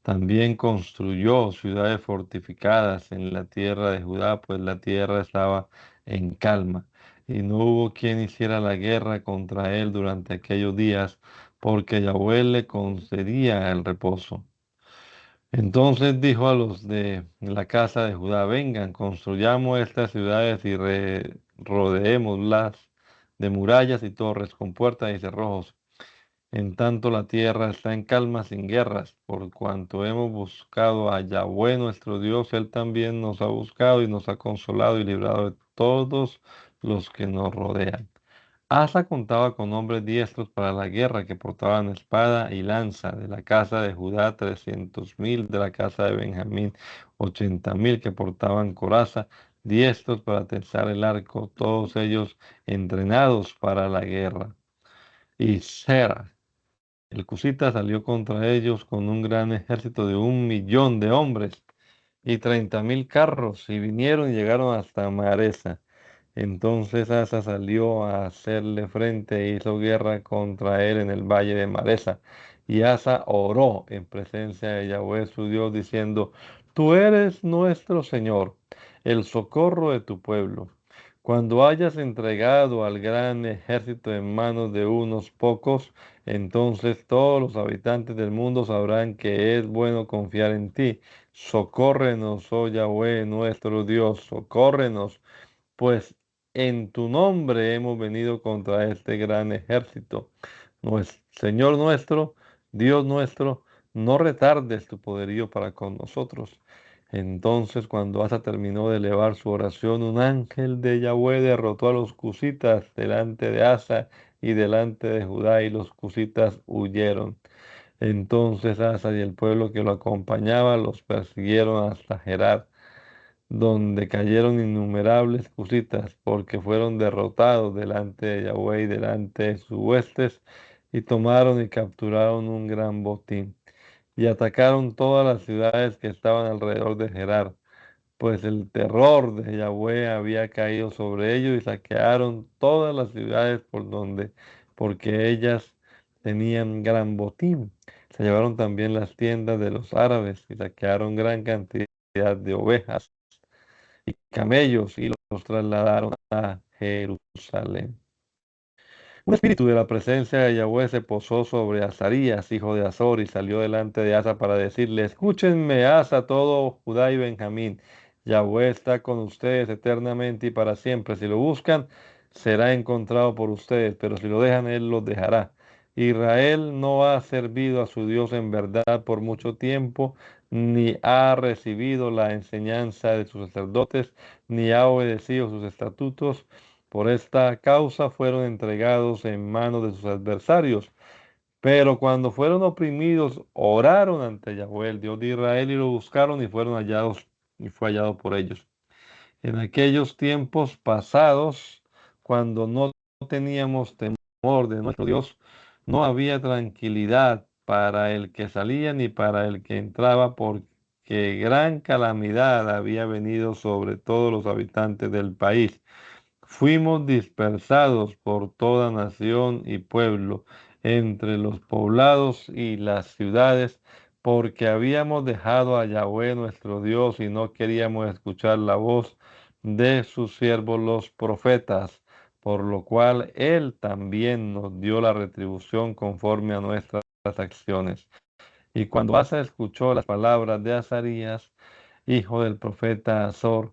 A: También construyó ciudades fortificadas en la tierra de Judá, pues la tierra estaba en calma, y no hubo quien hiciera la guerra contra él durante aquellos días, porque Yahweh le concedía el reposo. Entonces dijo a los de la casa de Judá: vengan, construyamos estas ciudades y rodeémoslas de murallas y torres, con puertas y cerrojos. En tanto la tierra está en calma, sin guerras. Por cuanto hemos buscado a Yahweh nuestro Dios, Él también nos ha buscado y nos ha consolado y librado de todos los que nos rodean. Asa contaba con hombres diestros para la guerra, que portaban espada y lanza. De la casa de Judá 300,000, de la casa de Benjamín 80,000, que portaban coraza, diestros para tensar el arco, todos ellos entrenados para la guerra. Y Sera, el cusita, salió contra ellos con un gran ejército de 1,000,000 de hombres y 30,000 carros, y vinieron y llegaron hasta Maresa. Entonces Asa salió a hacerle frente e hizo guerra contra él en el valle de Maresa. Y Asa oró en presencia de Yahweh su Dios, diciendo: tú eres nuestro Señor, el socorro de tu pueblo. Cuando hayas entregado al gran ejército en manos de unos pocos, entonces todos los habitantes del mundo sabrán que es bueno confiar en ti. Socórrenos, oh Yahweh, nuestro Dios, socórrenos, pues en tu nombre hemos venido contra este gran ejército. Señor nuestro, Dios nuestro, no retardes tu poderío para con nosotros. Entonces, cuando Asa terminó de elevar su oración, un ángel de Yahweh derrotó a los cusitas delante de Asa y delante de Judá, y los cusitas huyeron. Entonces Asa y el pueblo que lo acompañaba los persiguieron hasta Gerar, donde cayeron innumerables cusitas, porque fueron derrotados delante de Yahweh y delante de sus huestes, y tomaron y capturaron un gran botín, y atacaron todas las ciudades que estaban alrededor de Gerar, pues el terror de Yahweh había caído sobre ellos, y saquearon todas las ciudades por donde, porque ellas tenían gran botín. Se llevaron también las tiendas de los árabes y saquearon gran cantidad de ovejas y camellos y los trasladaron a Jerusalén. Un espíritu de la presencia de Yahweh se posó sobre Azarías, hijo de Azor, y salió delante de Asa para decirle: Escúchenme, Asa, todo Judá y Benjamín. Yahweh está con ustedes eternamente y para siempre. Si lo buscan, será encontrado por ustedes, pero si lo dejan, él los dejará. Israel no ha servido a su Dios en verdad por mucho tiempo, ni ha recibido la enseñanza de sus sacerdotes, ni ha obedecido sus estatutos. Por esta causa fueron entregados en manos de sus adversarios. Pero cuando fueron oprimidos, oraron ante Yahweh, el Dios de Israel, y lo buscaron y fueron hallados, y fue hallado por ellos. En aquellos tiempos pasados, cuando no teníamos temor de nuestro Dios, no había tranquilidad para el que salía ni para el que entraba, porque gran calamidad había venido sobre todos los habitantes del país. Fuimos dispersados por toda nación y pueblo, entre los poblados y las ciudades, porque habíamos dejado a Yahweh nuestro Dios y no queríamos escuchar la voz de sus siervos los profetas, por lo cual Él también nos dio la retribución conforme a nuestras acciones. Y cuando Asa escuchó las palabras de Azarías, hijo del profeta Azor,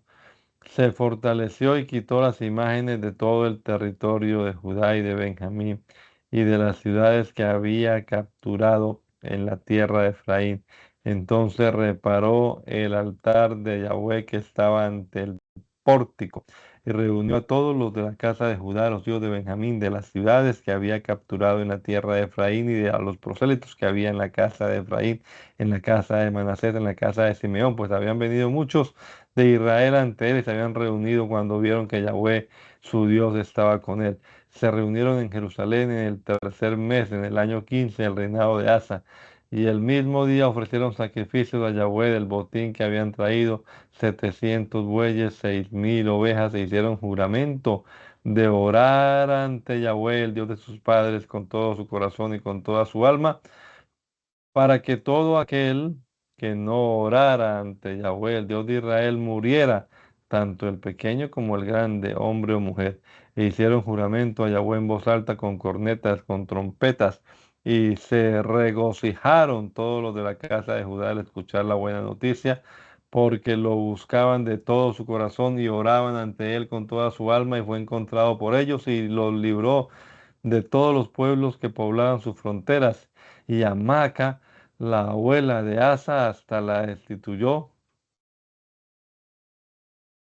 A: se fortaleció y quitó las imágenes de todo el territorio de Judá y de Benjamín y de las ciudades que había capturado en la tierra de Efraín. Entonces reparó el altar de Yahweh que estaba ante el pórtico y reunió a todos los de la casa de Judá, los hijos de Benjamín, de las ciudades que había capturado en la tierra de Efraín y de a los prosélitos que había en la casa de Efraín, en la casa de Manasés, en la casa de Simeón, pues habían venido muchos de Israel ante él y se habían reunido cuando vieron que Yahweh, su Dios, estaba con él. Se reunieron en Jerusalén en el tercer mes, en el año 15 del reinado de Asa. Y el mismo día ofrecieron sacrificios a Yahweh del botín que habían traído, 700 bueyes, 6.000 ovejas, e hicieron juramento de orar ante Yahweh, el Dios de sus padres, con todo su corazón y con toda su alma, para que todo aquel que no orara ante Yahweh, el Dios de Israel, muriera, tanto el pequeño como el grande, hombre o mujer. E hicieron juramento a Yahweh en voz alta, con cornetas, con trompetas, y se regocijaron todos los de la casa de Judá al escuchar la buena noticia, porque lo buscaban de todo su corazón y oraban ante él con toda su alma, y fue encontrado por ellos y los libró de todos los pueblos que poblaban sus fronteras. Y a Maca, la abuela de Asa, hasta la destituyó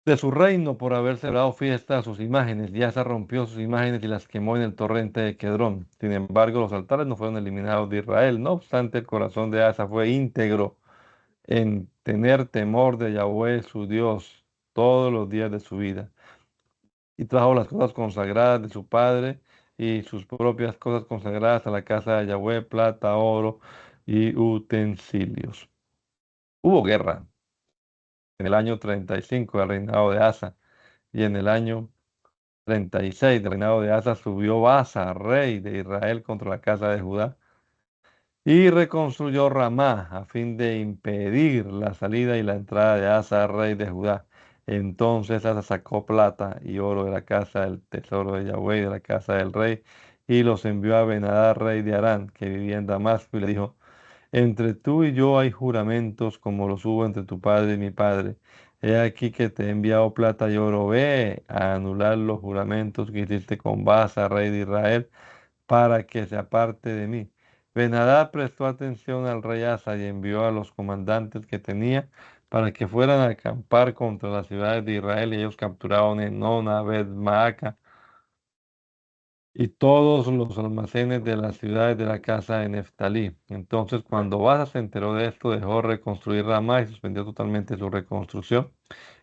A: de su reino por haber celebrado fiesta a sus imágenes. Y Asa rompió sus imágenes y las quemó en el torrente de Quedrón. Sin embargo, los altares no fueron eliminados de Israel. No obstante, el corazón de Asa fue íntegro en tener temor de Yahweh, su Dios, todos los días de su vida. Y trajo las cosas consagradas de su padre y sus propias cosas consagradas a la casa de Yahweh, plata, oro y utensilios. Hubo guerra en el año 35 del reinado de Asa, y en el año 36 del reinado de Asa subió Asa, rey de Israel, contra la casa de Judá, y reconstruyó Ramá a fin de impedir la salida y la entrada de Asa, rey de Judá. Entonces Asa sacó plata y oro de la casa del tesoro de Yahweh y de la casa del rey, y los envió a Ben-Hadad, rey de Arán, que vivía en Damasco, y le dijo: Entre tú y yo hay juramentos como los hubo entre tu padre y mi padre. He aquí que te he enviado plata y oro. Ve a anular los juramentos que hiciste con Baasa, rey de Israel, para que se aparte de mí. Ben-Hadad prestó atención al rey Asa y envió a los comandantes que tenía para que fueran a acampar contra las ciudades de Israel, y ellos capturaron Enón, Bet-Maaca y todos los almacenes de las ciudades de la casa de Neftalí. Entonces, cuando Asa se enteró de esto, dejó reconstruir Ramá y suspendió totalmente su reconstrucción.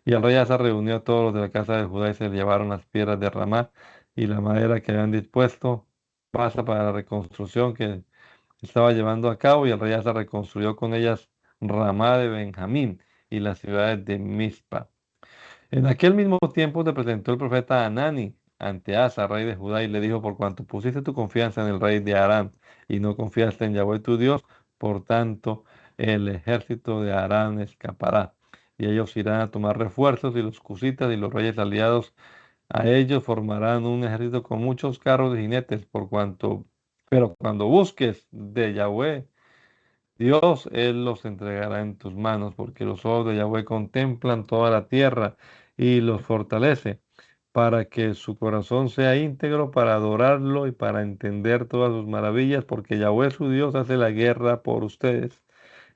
A: Y el rey Asa reunió a todos los de la casa de Judá y se llevaron las piedras de Ramá y la madera que habían dispuesto Asa para la reconstrucción que estaba llevando a cabo, y el rey Asa reconstruyó con ellas Ramá de Benjamín y las ciudades de Mizpa. En aquel mismo tiempo se presentó el profeta Hanani ante Asa, rey de Judá, y le dijo: por cuanto pusiste tu confianza en el rey de Aram y no confiaste en Yahweh tu Dios, por tanto el ejército de Aram escapará. Y ellos irán a tomar refuerzos, y los cusitas y los reyes aliados a ellos formarán un ejército con muchos carros de jinetes, pero cuando busques de Yahweh Dios, Él los entregará en tus manos, porque los ojos de Yahweh contemplan toda la tierra y los fortalece, para que su corazón sea íntegro para adorarlo y para entender todas sus maravillas, porque Yahweh su Dios hace la guerra por ustedes.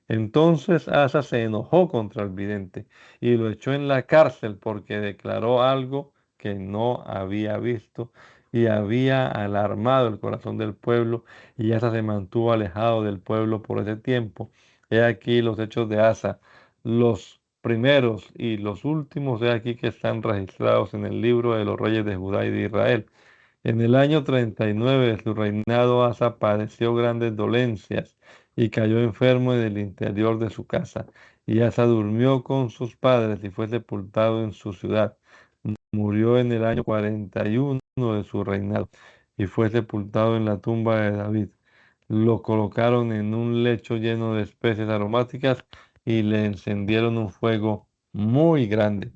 A: Entonces Asa se enojó contra el vidente y lo echó en la cárcel porque declaró algo que no había visto, y había alarmado el corazón del pueblo, y Asa se mantuvo alejado del pueblo por ese tiempo. He aquí los hechos de Asa, los primeros y los últimos, he aquí que están registrados en el libro de los reyes de Judá y de Israel. En el año 39 de su reinado, Asa padeció grandes dolencias y cayó enfermo en el interior de su casa. Y Asa durmió con sus padres y fue sepultado en su ciudad. Murió en el año 41 de su reinado y fue sepultado en la tumba de David. Lo colocaron en un lecho lleno de especies aromáticas y le encendieron un fuego muy grande.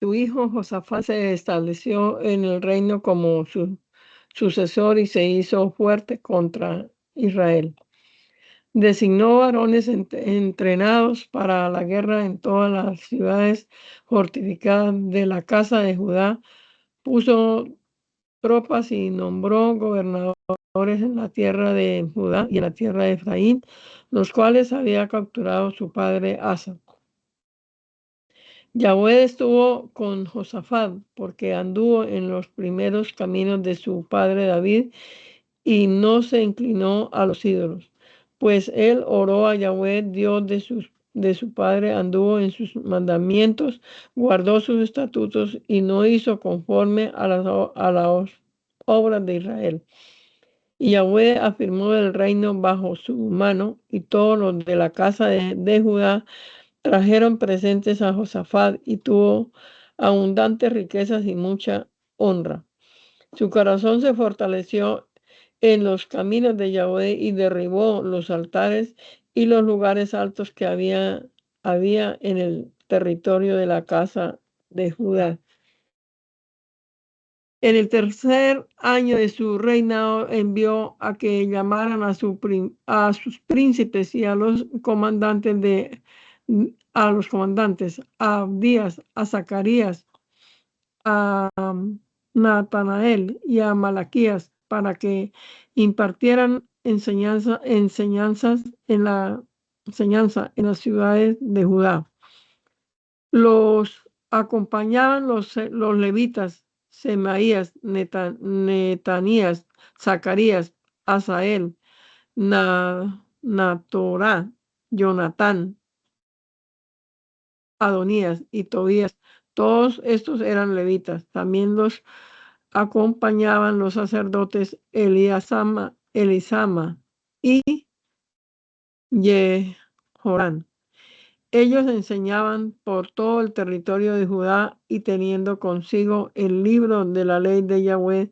B: Su hijo Josafat se estableció en el reino como su sucesor y se hizo fuerte contra Israel. Designó varones entrenados para la guerra en todas las ciudades fortificadas de la casa de Judá. Puso tropas y nombró gobernadores en la tierra de Judá y en la tierra de Efraín, los cuales había capturado su padre Asa. Yahweh estuvo con Josafat porque anduvo en los primeros caminos de su padre David y no se inclinó a los ídolos, pues él oró a Yahweh, Dios de su padre, anduvo en sus mandamientos, guardó sus estatutos y no hizo conforme a las obras de Israel. Y Yahweh afirmó el reino bajo su mano, y todos los de la casa de Judá trajeron presentes a Josafat, y tuvo abundantes riquezas y mucha honra. Su corazón se fortaleció en los caminos de Yahweh y derribó los altares y los lugares altos que había en el territorio de la casa de Judá. En el tercer año de su reinado envió a que llamaran a sus príncipes y a los comandantes a Abdías, a Zacarías, a Natanael y a Malaquías, para que impartieran enseñanzas en la enseñanza en las ciudades de Judá. Los acompañaban los levitas, Semaías, Netanías, Zacarías, Asael, Natorá, Jonatán, Adonías y Tobías. Todos estos eran levitas. También los acompañaban los sacerdotes Elisama y Jehorán. Ellos enseñaban por todo el territorio de Judá, y teniendo consigo el libro de la ley de Yahweh,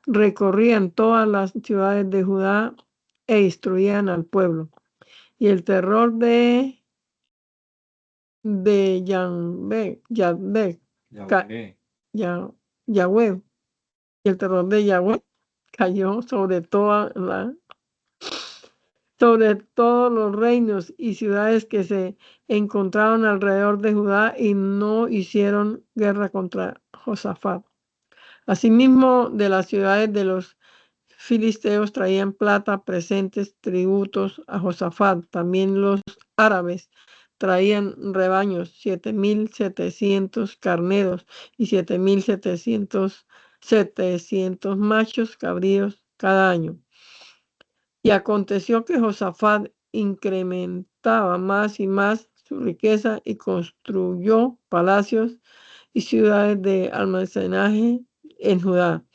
B: recorrían todas las ciudades de Judá e instruían al pueblo. Y el terror de Yahweh, Yahweh, y el terror de Yahweh cayó sobre todos los reinos y ciudades que se encontraban alrededor de Judá, y no hicieron guerra contra Josafat. Asimismo, de las ciudades de los filisteos traían plata, presentes, tributos a Josafat. También los árabes traían rebaños, 7,700 carneros y 7,700 machos cabríos cada año. Y aconteció que Josafat incrementaba más y más su riqueza y construyó palacios y ciudades de almacenaje en Judá.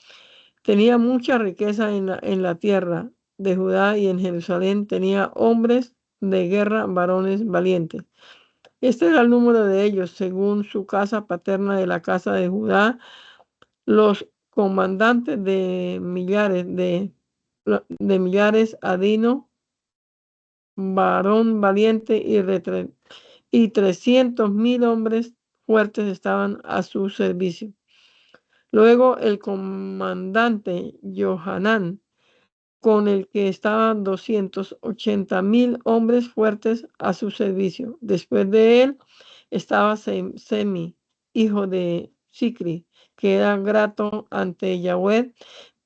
B: Tenía mucha riqueza en la tierra de Judá, y en Jerusalén tenía hombres de guerra, varones valientes. Este era el número de ellos, según su casa paterna de la casa de Judá, los comandantes de millares, Adino, varón valiente, y 300,000 hombres fuertes estaban a su servicio. Luego el comandante Johanán, con el que estaban 280,000 hombres fuertes a su servicio. Después de él estaba Semi, hijo de Sicri, que era grato ante Yahweh,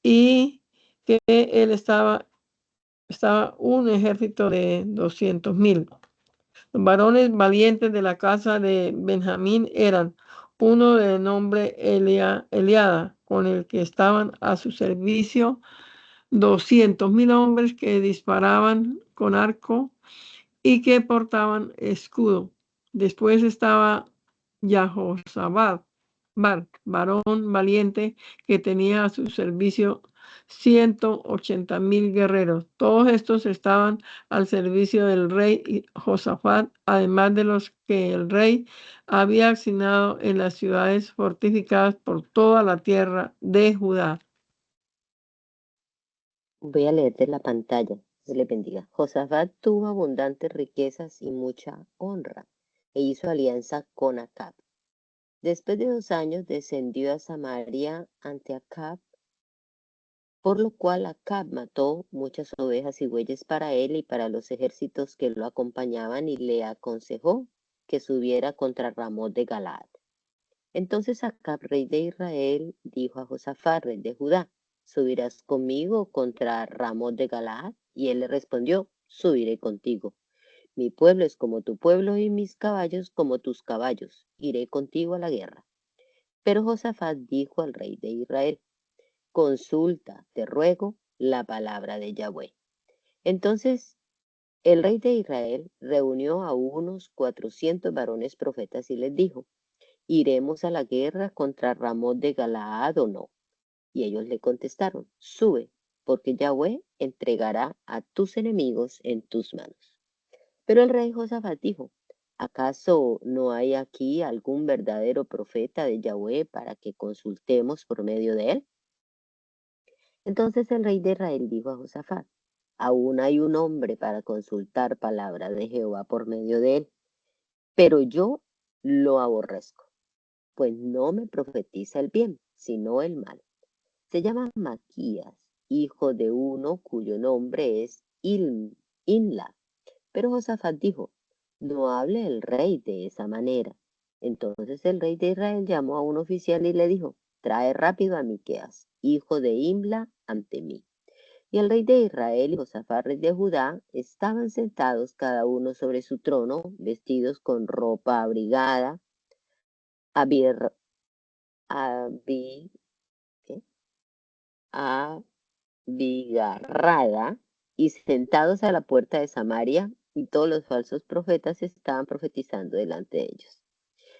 B: y que él estaba un ejército de 200,000. Los varones valientes de la casa de Benjamín eran uno de nombre Eliada, con el que estaban a su servicio 200,000 hombres que disparaban con arco y que portaban escudo. Después estaba Jahozabad, varón valiente, que tenía a su servicio 180,000 guerreros. Todos estos estaban al servicio del rey Josafat, además de los que el rey había asignado en las ciudades fortificadas por toda la tierra de Judá.
C: Voy a leer de la pantalla. Se le bendiga. Josafat tuvo abundantes riquezas y mucha honra, e hizo alianza con Acab. Después de 2 años descendió a Samaria ante Acab, por lo cual Acab mató muchas ovejas y bueyes para él y para los ejércitos que lo acompañaban, y le aconsejó que subiera contra Ramot de Galaad. Entonces Acab, rey de Israel, dijo a Josafat, rey de Judá: ¿subirás conmigo contra Ramot de Galaad? Y él le respondió: subiré contigo. Mi pueblo es como tu pueblo y mis caballos como tus caballos. Iré contigo a la guerra. Pero Josafat dijo al rey de Israel: consulta, te ruego, la palabra de Yahweh. Entonces el rey de Israel reunió a unos 400 varones profetas y les dijo: ¿iremos a la guerra contra Ramot de Galaad o no? Y ellos le contestaron: sube, porque Yahweh entregará a tus enemigos en tus manos. Pero el rey Josafat dijo: ¿acaso no hay aquí algún verdadero profeta de Yahweh para que consultemos por medio de él? Entonces el rey de Israel dijo a Josafat: aún hay un hombre para consultar palabra de Jehová por medio de él, pero yo lo aborrezco, pues no me profetiza el bien, sino el mal. Se llama Maquías, hijo de uno cuyo nombre es Inla. Pero Josafat dijo: no hable el rey de esa manera. Entonces el rey de Israel llamó a un oficial y le dijo: trae rápido a Miqueas, hijo de Imla, ante mí. Y el rey de Israel y Josafat, rey de Judá, estaban sentados cada uno sobre su trono, vestidos con ropa abrigada, abir, abi- ¿qué? abigarrada, y sentados a la puerta de Samaria, y todos los falsos profetas estaban profetizando delante de ellos.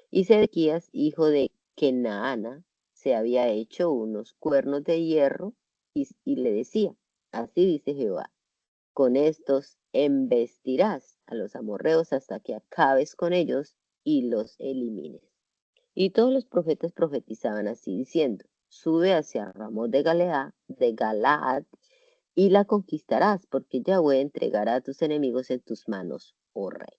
C: Y Sedequías, hijo de Kenaana, se había hecho unos cuernos de hierro y le decía: así dice Jehová, con estos embestirás a los amorreos hasta que acabes con ellos y los elimines. Y todos los profetas profetizaban así, diciendo: sube hacia Ramot de Galaad, y la conquistarás, porque Yahweh entregará a tus enemigos en tus manos, oh rey.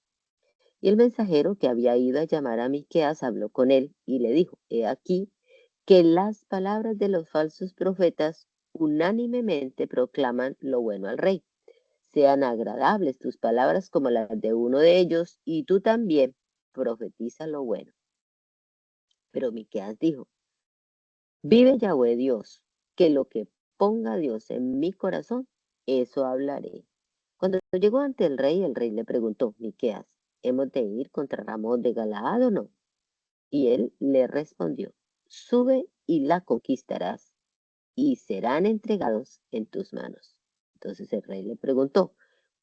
C: Y el mensajero que había ido a llamar a Miqueas habló con él y le dijo: he aquí que las palabras de los falsos profetas unánimemente proclaman lo bueno al rey. Sean agradables tus palabras como las de uno de ellos, y tú también profetiza lo bueno. Pero Miqueas dijo: Vive Yahweh Dios, que lo que ponga Dios en mi corazón, eso hablaré. Cuando llegó ante el rey le preguntó, Miqueas, ¿hemos de ir contra Ramón de Galaad o no? Y él le respondió, sube y la conquistarás, y serán entregados en tus manos. Entonces el rey le preguntó,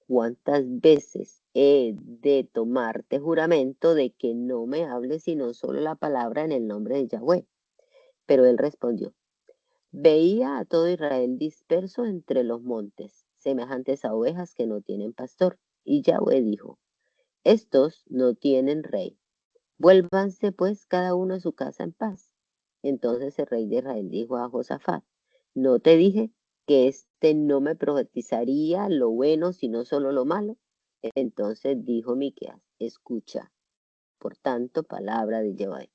C: ¿cuántas veces he de tomarte juramento de que no me hables sino solo la palabra en el nombre de Yahweh? Pero él respondió, veía a todo Israel disperso entre los montes, semejantes a ovejas que no tienen pastor. Y Yahweh dijo, estos no tienen rey. Vuélvanse pues cada uno a su casa en paz. Entonces el rey de Israel dijo a Josafat, ¿no te dije que éste no me profetizaría lo bueno, sino solo lo malo? Entonces dijo Miqueas, escucha, por tanto, palabra de Yahweh.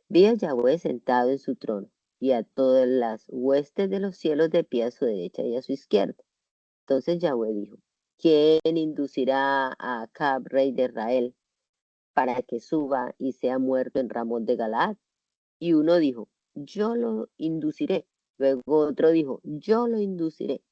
C: Vi a Yahweh sentado en su trono, y a todas las huestes de los cielos de pie a su derecha y a su izquierda. Entonces Yahweh dijo, ¿quién inducirá a Acab, rey de Israel, para que suba y sea muerto en Ramón de Galaad? Y uno dijo, yo lo induciré. Luego otro dijo, yo lo induciré.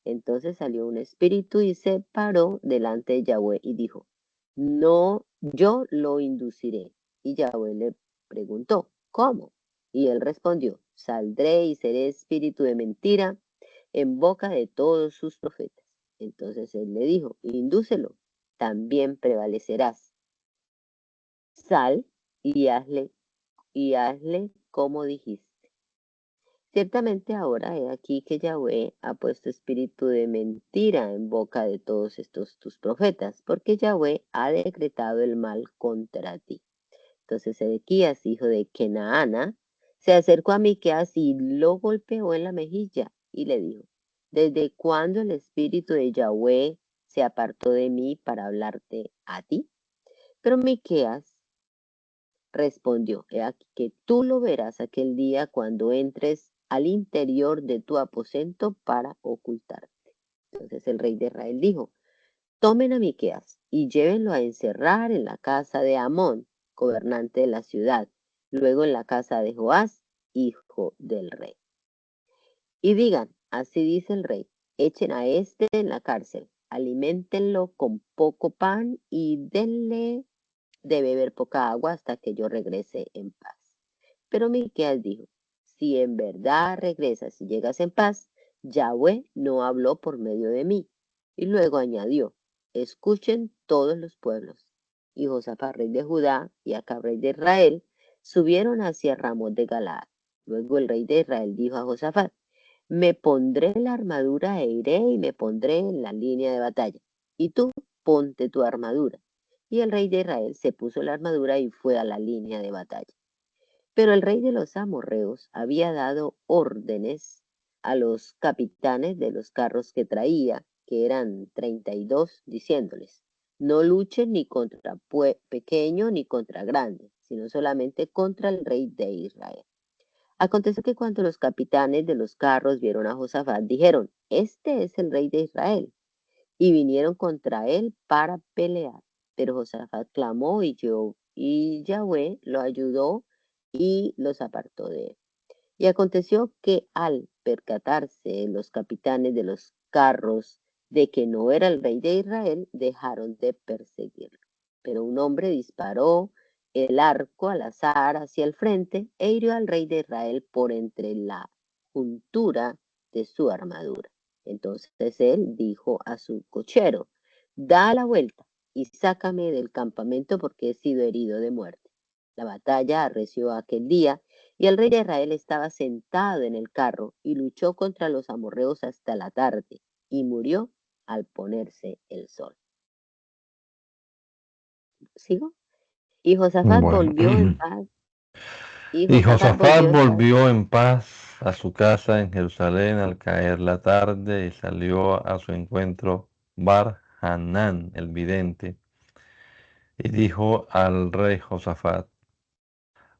C: Entonces salió un espíritu y se paró delante de Yahweh y dijo, no, yo lo induciré. Y Yahweh le preguntó, ¿cómo? Y él respondió, saldré y seré espíritu de mentira en boca de todos sus profetas. Entonces él le dijo, indúcelo, también prevalecerás. Sal y hazle como dijiste. Ciertamente ahora he aquí que Yahweh ha puesto espíritu de mentira en boca de todos estos tus profetas, porque Yahweh ha decretado el mal contra ti. Entonces Ezequías, hijo de Kenaana, se acercó a Miqueas y lo golpeó en la mejilla y le dijo, ¿desde cuándo el espíritu de Yahweh se apartó de mí para hablarte a ti? Pero Miqueas respondió, he aquí que tú lo verás aquel día cuando entres al interior de tu aposento para ocultarte. Entonces el rey de Israel dijo, tomen a Miqueas y llévenlo a encerrar en la casa de Amón, gobernante de la ciudad, luego en la casa de Joás, hijo del rey. Y digan, así dice el rey, echen a este en la cárcel, aliméntenlo con poco pan y denle de beber poca agua hasta que yo regrese en paz. Pero Miqueas dijo, si en verdad regresas y llegas en paz, Yahweh no habló por medio de mí. Y luego añadió, escuchen todos los pueblos. Y Josafat, rey de Judá, y Acab, rey de Israel, subieron hacia Ramón de Galaad. Luego el rey de Israel dijo a Josafat, me pondré la armadura e iré y me pondré en la línea de batalla. Y tú ponte tu armadura. Y el rey de Israel se puso la armadura y fue a la línea de batalla. Pero el rey de los amorreos había dado órdenes a los capitanes de los carros que traía, que eran 32, diciéndoles, no luchen ni contra pequeño ni contra grande, sino solamente contra el rey de Israel. Aconteció que cuando los capitanes de los carros vieron a Josafat, dijeron, este es el rey de Israel, y vinieron contra él para pelear. Pero Josafat clamó y Yahweh lo ayudó y los apartó de él. Y aconteció que al percatarse los capitanes de los carros de que no era el rey de Israel, dejaron de perseguirlo. Pero un hombre disparó el arco al azar hacia el frente e hirió al rey de Israel por entre la juntura de su armadura. Entonces él dijo a su cochero, da la vuelta y sácame del campamento porque he sido herido de muerte. La batalla arreció aquel día y el rey de Israel estaba sentado en el carro y luchó contra los amorreos hasta la tarde y murió al ponerse el sol. ¿Sigo? Y Josafat
A: Bueno,
C: volvió en paz. Y
A: y
C: Josafat
A: Josafat
C: volvió en paz.
A: volvió en paz a su casa en Jerusalén al caer la tarde y salió a su encuentro Bar-Hanán, el vidente, y dijo al rey Josafat,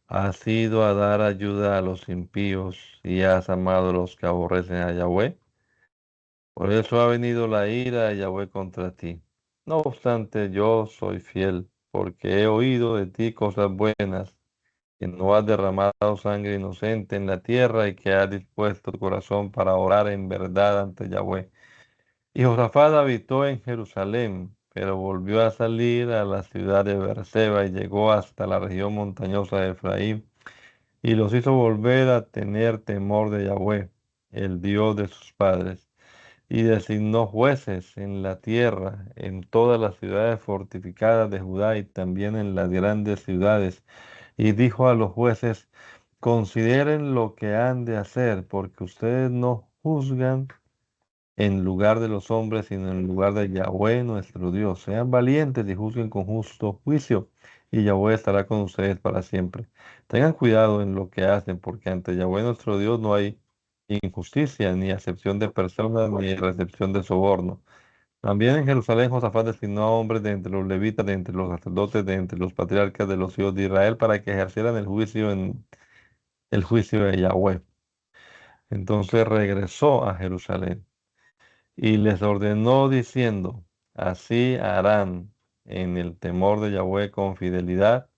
A: ¿has ido a dar ayuda a los impíos y has amado a los que aborrecen a Yahweh? Por eso ha venido la ira de Yahweh contra ti. No obstante, yo soy fiel, porque he oído de ti cosas buenas que no has derramado sangre inocente en la tierra y que has dispuesto tu corazón para orar en verdad ante Yahweh. Y Josafat habitó en Jerusalén, pero volvió a salir a la ciudad de Beerseba y llegó hasta la región montañosa de Efraín y los hizo volver a tener temor de Yahweh, el Dios de sus padres, y designó jueces en la tierra, en todas las ciudades fortificadas de Judá y también en las grandes ciudades. Y dijo a los jueces, consideren lo que han de hacer, porque ustedes no juzgan en lugar de los hombres, sino en lugar de Yahweh nuestro Dios. Sean valientes y juzguen con justo juicio, y Yahweh estará con ustedes para siempre. Tengan cuidado en lo que hacen, porque ante Yahweh nuestro Dios no hay injusticia, ni acepción de personas, ni recepción de soborno. También en Jerusalén Josafat designó a hombres de entre los levitas, de entre los sacerdotes, de entre los patriarcas de los hijos de Israel, para que ejercieran el juicio en el juicio de Yahweh. Entonces regresó a Jerusalén y les ordenó diciendo, así harán en el temor de Yahweh con fidelidad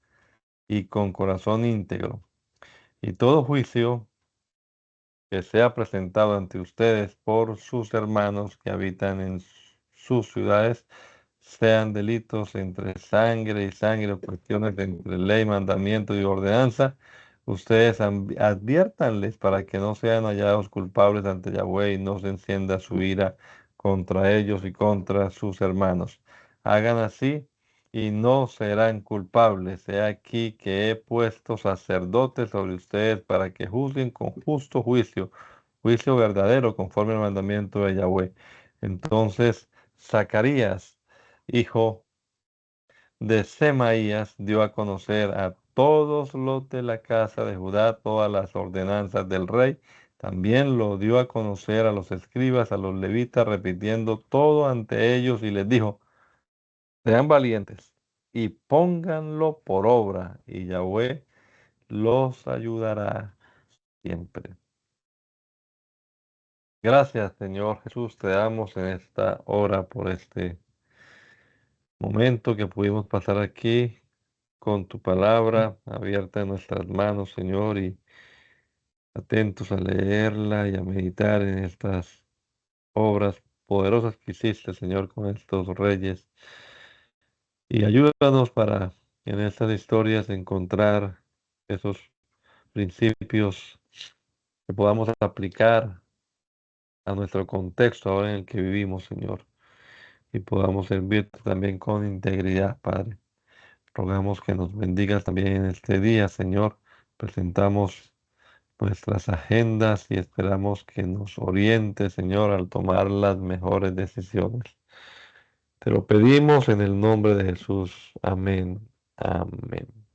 A: y con corazón íntegro. Y todo juicio que sea presentado ante ustedes por sus hermanos que habitan en sus ciudades, sean delitos entre sangre y sangre, o cuestiones entre ley, mandamiento y ordenanza, ustedes adviértanles para que no sean hallados culpables ante Yahweh y no se encienda su ira contra ellos y contra sus hermanos. Hagan así y no serán culpables. He aquí que he puesto sacerdotes sobre ustedes para que juzguen con justo juicio, juicio verdadero conforme al mandamiento de Yahweh. Entonces, Zacarías, hijo de Semaías, dio a conocer a todos los de la casa de Judá todas las ordenanzas del rey. También lo dio a conocer a los escribas, a los levitas, repitiendo todo ante ellos y les dijo, sean valientes y pónganlo por obra, y Yahweh los ayudará siempre. Gracias, Señor Jesús, te damos en esta hora por este momento que pudimos pasar aquí con tu palabra abierta en nuestras manos, Señor, y atentos a leerla y a meditar en estas obras poderosas que hiciste, Señor, con estos reyes. Y ayúdanos para en estas historias encontrar esos principios que podamos aplicar a nuestro contexto ahora en el que vivimos, Señor, y podamos servirte también con integridad, Padre. Rogamos que nos bendigas también en este día, Señor. Presentamos nuestras agendas y esperamos que nos oriente, Señor, al tomar las mejores decisiones. Te lo pedimos en el nombre de Jesús. Amén. Amén.